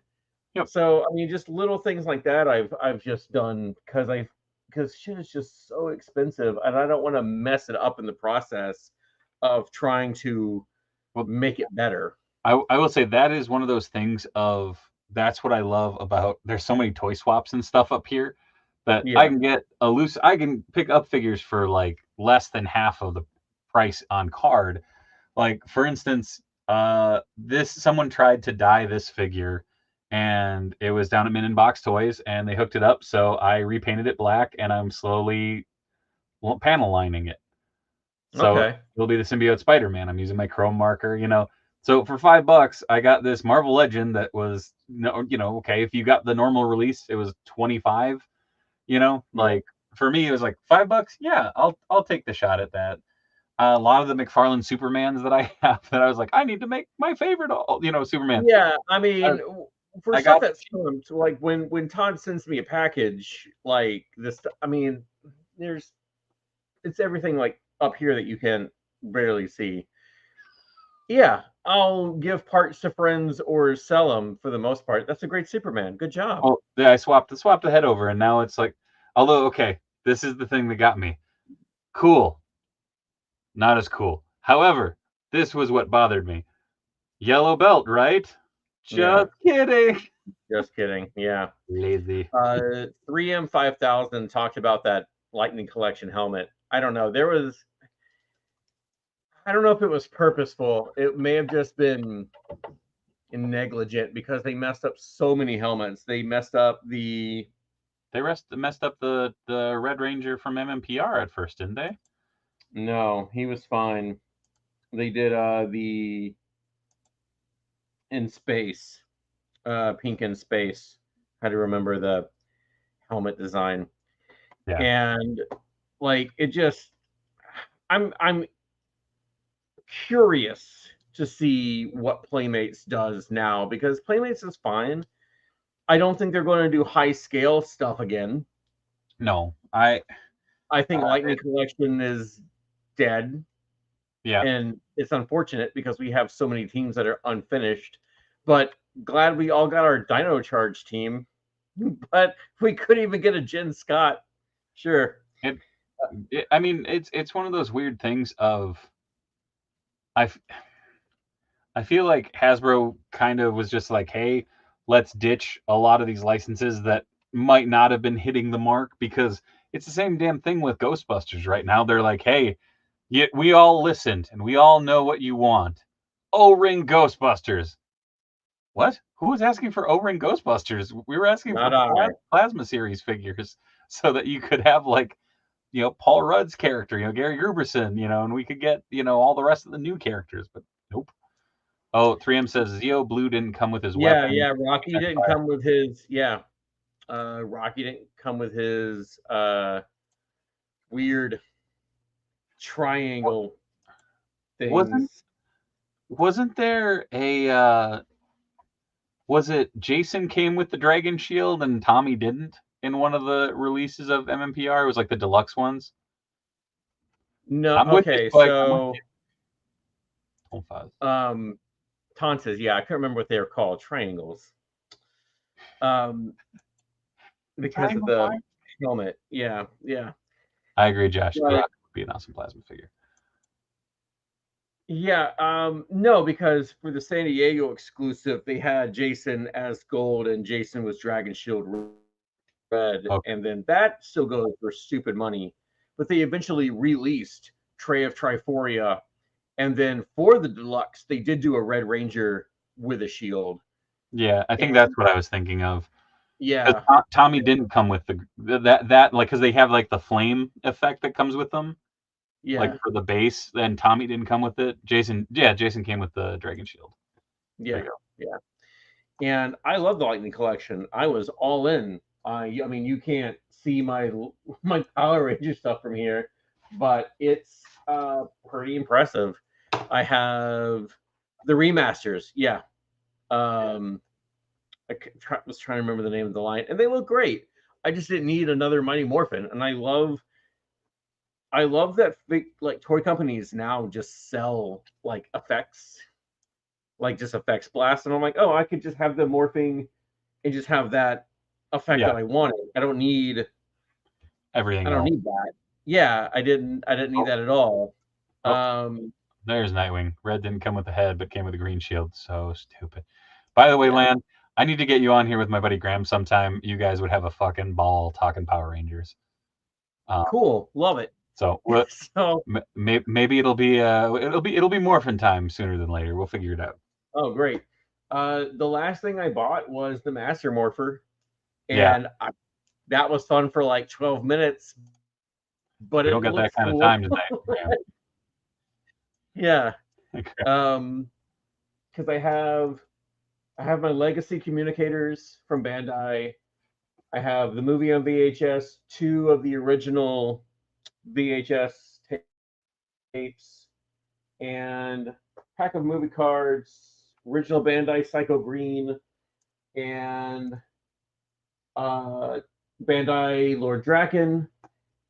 Speaker 1: Yep.
Speaker 2: So I mean, just little things like that I've just done because shit is just so expensive, and I don't want to mess it up in the process of trying to make it better.
Speaker 1: I will say that is one of those things of that's what I love about there's so many toy swaps and stuff up here that
Speaker 2: Yeah.
Speaker 1: I can get I can pick up figures for like less than half of the price on card. Like for instance, this someone tried to dye this figure and it was down at Min and Box Toys and they hooked it up, so I repainted it black and I'm slowly panel lining it. So
Speaker 2: Okay.
Speaker 1: it'll be the symbiote Spider-Man. I'm using my chrome marker, So for $5, I got this Marvel Legend that was okay. If you got the normal release, it was 25. Like for me, it was like $5. Yeah, I'll take the shot at that. A lot of the McFarlane Supermans that I have that I was like, I need to make my favorite, Superman.
Speaker 2: Yeah, I mean, for
Speaker 1: I
Speaker 2: stuff
Speaker 1: got
Speaker 2: that's like when Todd sends me a package like this, I mean, it's everything like up here that you can barely see. Yeah, I'll give parts to friends or sell them for the most part. That's a great Superman. Good job.
Speaker 1: Oh yeah, I swapped the head over, and now it's like, although okay, this is the thing that got me. Cool, not as cool. However, this was what bothered me. Yellow belt, right?
Speaker 2: Yeah,
Speaker 1: Just kidding.
Speaker 2: just kidding. Yeah.
Speaker 1: Lazy.
Speaker 2: 3M 5000 talked about that Lightning Collection helmet. I don't know. I don't know if it was purposeful. It may have just been negligent because they messed up so many helmets. They messed up
Speaker 1: They messed up the Red Ranger from MMPR at first, didn't they?
Speaker 2: No, he was fine. They did the in space, pink in space. How to remember the helmet design.
Speaker 1: Yeah.
Speaker 2: And like it just I'm curious to see what Playmates does now because Playmates is fine. I don't think they're going to do high scale stuff again.
Speaker 1: No,
Speaker 2: I think Lightning Collection is dead.
Speaker 1: Yeah.
Speaker 2: And it's unfortunate because we have so many teams that are unfinished. But glad we all got our Dino Charge team. But we couldn't even get a Jen Scott. Sure.
Speaker 1: I mean, it's one of those weird things of I feel like Hasbro kind of was just like, hey, let's ditch a lot of these licenses that might not have been hitting the mark because it's the same damn thing with Ghostbusters right now. They're like, hey, we all listened and we all know what you want. O-ring Ghostbusters. What? Who was asking for O-ring Ghostbusters? We were asking
Speaker 2: Not
Speaker 1: for
Speaker 2: I.
Speaker 1: plasma series figures so that you could have like, Paul Rudd's character, Gary Gruberson, and we could get, all the rest of the new characters, but nope. Oh, 3M says Zeo Blue didn't come with his weapon.
Speaker 2: Yeah. Rocky didn't come with his. Yeah. Rocky didn't come with his weird triangle things.
Speaker 1: Wasn't there a was it Jason came with the Dragon Shield and Tommy didn't in one of the releases of MMPR? It was like the deluxe ones.
Speaker 2: No,
Speaker 1: I'm with
Speaker 2: okay,
Speaker 1: you, Spike.
Speaker 2: so
Speaker 1: I'm
Speaker 2: Ton says, yeah, I can't remember what they were called, triangles. Because of the helmet. Yeah.
Speaker 1: I agree, Josh.
Speaker 2: Right.
Speaker 1: Rock would be an awesome plasma figure.
Speaker 2: Yeah, no, because for the San Diego exclusive, they had Jason as gold and Jason was Dragon Shield red, and then that still goes for stupid money. But they eventually released Tray of Triforia, and then for the deluxe, they did do a Red Ranger with a shield.
Speaker 1: Yeah, I think
Speaker 2: And
Speaker 1: that's what I was thinking of.
Speaker 2: yeah,
Speaker 1: Tommy didn't come with that like because they have like the flame effect that comes with them, like
Speaker 2: yeah,
Speaker 1: for the base. Then Tommy didn't come with it. Jason came with the dragon shield. There
Speaker 2: yeah,
Speaker 1: you go.
Speaker 2: yeah. And I love the Lightning Collection. I was all in. I mean, you can't see my Power Ranger stuff from here, but it's pretty impressive. I have the remasters. Yeah. Um, was trying to remember the name of the line, and they look great. I just didn't need another Mighty Morphin, and I love that like toy companies now just sell like effects, like just effects blast, and I'm like, oh, I could just have them morphing and just have that effect
Speaker 1: Yeah,
Speaker 2: that I wanted.
Speaker 1: everything
Speaker 2: I don't
Speaker 1: else.
Speaker 2: need that. Yeah, I didn't need
Speaker 1: Oh,
Speaker 2: that at all.
Speaker 1: oh,
Speaker 2: Um,
Speaker 1: there's Nightwing. Red didn't come with the head, but came with a green shield. So stupid. By the way,
Speaker 2: yeah,
Speaker 1: Lan, I need to get you on here with my buddy Graham sometime. You guys would have a fucking ball talking Power Rangers. Um,
Speaker 2: cool, love it.
Speaker 1: so
Speaker 2: So,
Speaker 1: maybe it'll be Morphin time sooner than later. We'll figure it out.
Speaker 2: oh great. The last thing I bought was the Master Morpher,
Speaker 1: Yeah,
Speaker 2: and that was fun for like 12 minutes, but
Speaker 1: we don't
Speaker 2: it
Speaker 1: get that
Speaker 2: looks
Speaker 1: kind of
Speaker 2: cool.
Speaker 1: time tonight, Graham.
Speaker 2: Yeah. Because I have my legacy communicators from Bandai. I have the movie on VHS, two of the original VHS tapes, and pack of movie cards, original Bandai Psycho Green, and uh, Bandai Lord Draken.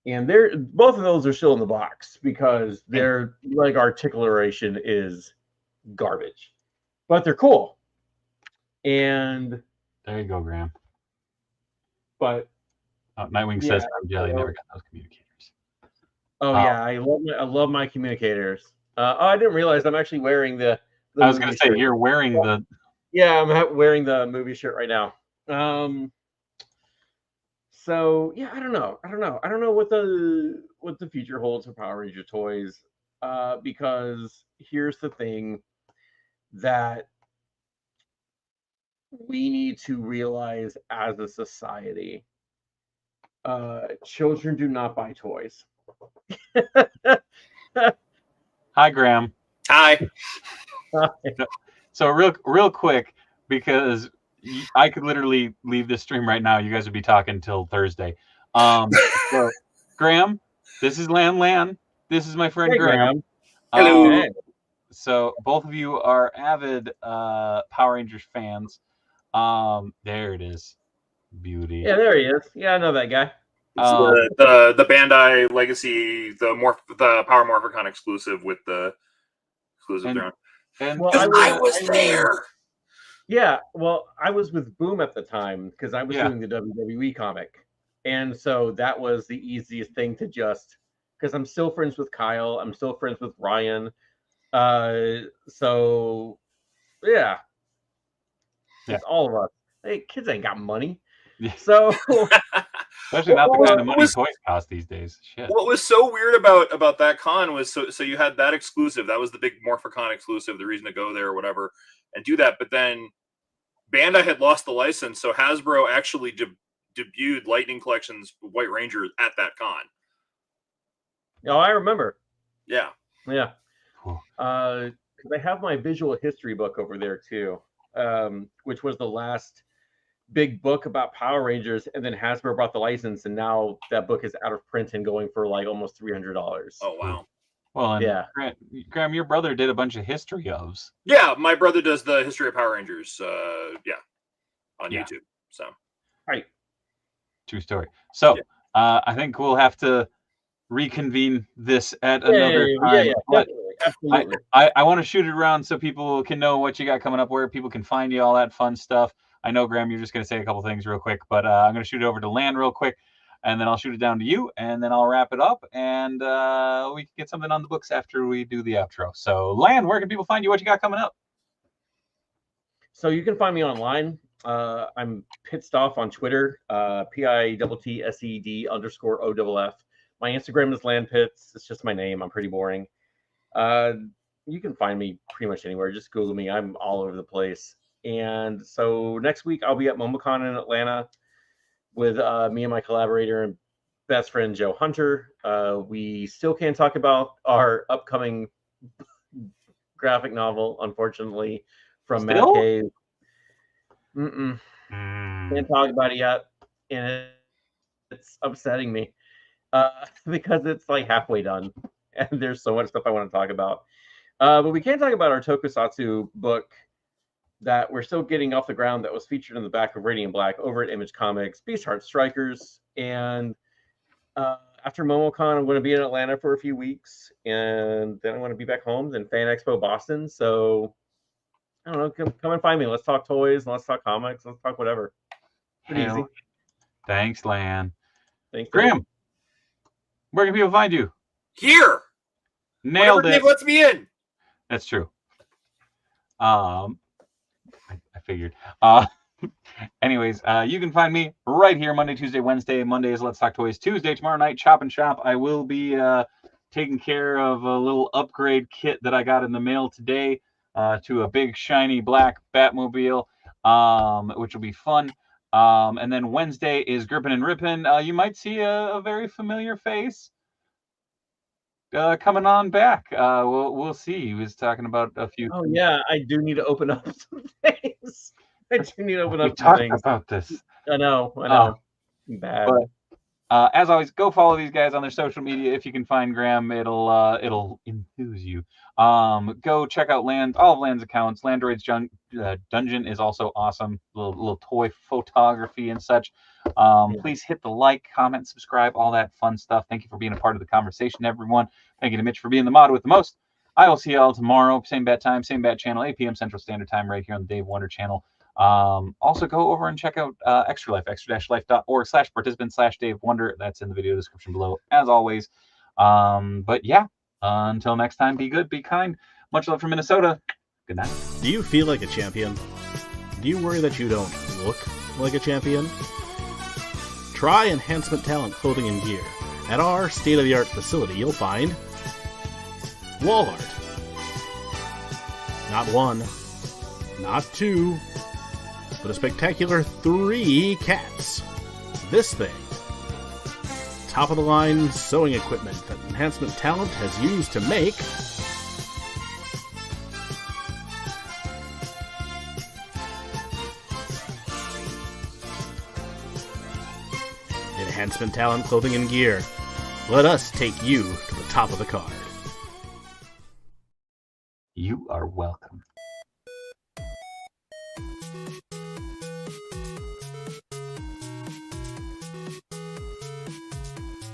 Speaker 2: And they're both of those are still in the box because their like articulation is garbage, but they're cool. And
Speaker 1: There you go, Graham.
Speaker 2: but
Speaker 1: Nightwing
Speaker 2: yeah,
Speaker 1: says Jelly never got those communicators.
Speaker 2: oh
Speaker 1: Uh,
Speaker 2: yeah, I love my communicators. Oh, I didn't realize I'm actually wearing the
Speaker 1: I was gonna
Speaker 2: movie
Speaker 1: say
Speaker 2: shirt.
Speaker 1: you're wearing the.
Speaker 2: Yeah, I'm wearing the movie shirt right now. So yeah, I don't know what the future holds for Power Ranger toys. Because here's the thing that we need to realize as a society: children do not buy toys.
Speaker 1: Hi, Graham.
Speaker 3: Hi.
Speaker 1: So real quick, because I could literally leave this stream right now. You guys would be talking till Thursday. So Graham, this is Lan. This is my friend
Speaker 2: Hey,
Speaker 1: Graham.
Speaker 2: Graham.
Speaker 3: Hello.
Speaker 2: Hey.
Speaker 1: So both of you are avid Power Rangers fans. There it is, beauty.
Speaker 2: Yeah, there he is. Yeah, I know that guy.
Speaker 3: It's the Bandai Legacy, the Power Morphicon exclusive with the exclusive there.
Speaker 1: And
Speaker 2: Well,
Speaker 3: I was there.
Speaker 2: Yeah, well, I was with Boom at the time because I was
Speaker 1: Yeah.
Speaker 2: doing the WWE comic, and so that was the easiest thing to just because I'm still friends with Kyle, I'm still friends with Ryan, so yeah, it's all of us. Hey, kids ain't got money,
Speaker 1: Yeah.
Speaker 2: so
Speaker 1: especially not the
Speaker 3: What
Speaker 1: kind of money
Speaker 3: was-
Speaker 1: toys cost these days. Shit.
Speaker 3: What was so weird about that con was so you had that exclusive. That was the big Morphicon exclusive, the reason to go there or whatever, and do that. But then Bandai had lost the license, so Hasbro actually debuted Lightning Collection's White Ranger at that con.
Speaker 2: oh, I remember.
Speaker 3: Yeah.
Speaker 2: Yeah.
Speaker 1: Cool.
Speaker 2: Because I have my visual history book over there too, which was the last big book about Power Rangers, and then Hasbro brought the license, and now that book is out of print and going for like almost $300.
Speaker 3: Oh wow.
Speaker 1: Well, and
Speaker 2: Yeah.
Speaker 1: Graham, your brother did a bunch of history ofs.
Speaker 3: Yeah, my brother does the history of Power Rangers. On
Speaker 1: Yeah.
Speaker 3: YouTube. So.
Speaker 2: Right.
Speaker 1: True story. So
Speaker 3: Yeah.
Speaker 1: I think we'll have to reconvene this at another time.
Speaker 2: Yeah,
Speaker 1: But
Speaker 2: absolutely.
Speaker 1: I want to shoot it around so people can know what you got coming up, where people can find you, all that fun stuff. I know, Graham, you're just going to say a couple things real quick, but I'm going to shoot it over to Lan real quick, and then I'll shoot it down to you, and then I'll wrap it up, and we can get something on the books after we do the outro. So, Lan, where can people find you? What you got coming up?
Speaker 2: So you can find me online. I'm Pitsed Off on Twitter, PITTSED_OFF. My Instagram is Landpits. It's just my name. I'm pretty boring. you can find me pretty much anywhere. Just Google me. I'm all over the place. And so next week I'll be at MomoCon in Atlanta with me and my collaborator and best friend Joe Hunter. We still can't talk about our upcoming graphic novel, unfortunately, from Matt
Speaker 1: Still?
Speaker 2: Cave. Can't talk about it yet, and it's upsetting me because it's like halfway done, and there's so much stuff I want to talk about. But we can't talk about our Tokusatsu book that we're still getting off the ground that was featured in the back of Radiant Black over at Image Comics, Beast Heart Strikers. And after MomoCon, I'm going to be in Atlanta for a few weeks, and then I'm going to be back home, then Fan Expo Boston. So, I don't know, come and find me. Let's talk toys, let's talk comics, let's talk whatever. Pretty easy.
Speaker 1: Thanks, Lan.
Speaker 2: Thanks,
Speaker 1: Graham, where can people find you?
Speaker 3: Here.
Speaker 1: Nailed
Speaker 3: Whenever
Speaker 1: it.
Speaker 3: Dave lets me in.
Speaker 1: That's true. I figured. Anyways, you can find me right here Monday, Tuesday, Wednesday. Monday is Let's Talk Toys. Tuesday, tomorrow night, Chop and Shop. I will be taking care of a little upgrade kit that I got in the mail today to a big shiny black Batmobile, which will be fun. And then Wednesday is Grippin' and Rippin'. You might see a very familiar face coming on back. We'll see. He was talking about a few.
Speaker 2: Oh yeah, I do need to open up some things. I do need to open up some
Speaker 1: talked
Speaker 2: things.
Speaker 1: about this.
Speaker 2: I know. Bad.
Speaker 1: But, as always, go follow these guys on their social media. If you can find Graham, it'll enthuse you. Go check out all of Land's accounts. Landroid's Dungeon is also awesome. Little toy photography and such. Please hit the like, comment, subscribe, all that fun stuff. Thank you for being a part of the conversation, everyone. Thank you to Mitch for being the mod with the most. I will see you all tomorrow. Same bat time, same bat channel, 8 p.m. Central Standard Time, right here on the Dave Wonder channel. Also go over and check out Extra Life, extra-life.org/participant/Dave Wonder. That's in the video description below, as always. But yeah, until next time, be good, be kind. Much love from Minnesota. Good night.
Speaker 4: Do you feel like a champion? Do you worry that you don't look like a champion? Try Enhancement Talent Clothing and Gear. At our state-of-the-art facility, you'll find wall art. Not one, not two, but a spectacular 3 cats. This thing. Top-of-the-line sewing equipment that Enhancement Talent has used to make Enhancement Talent Clothing and Gear. Let us take you to the top of the card.
Speaker 1: You are welcome.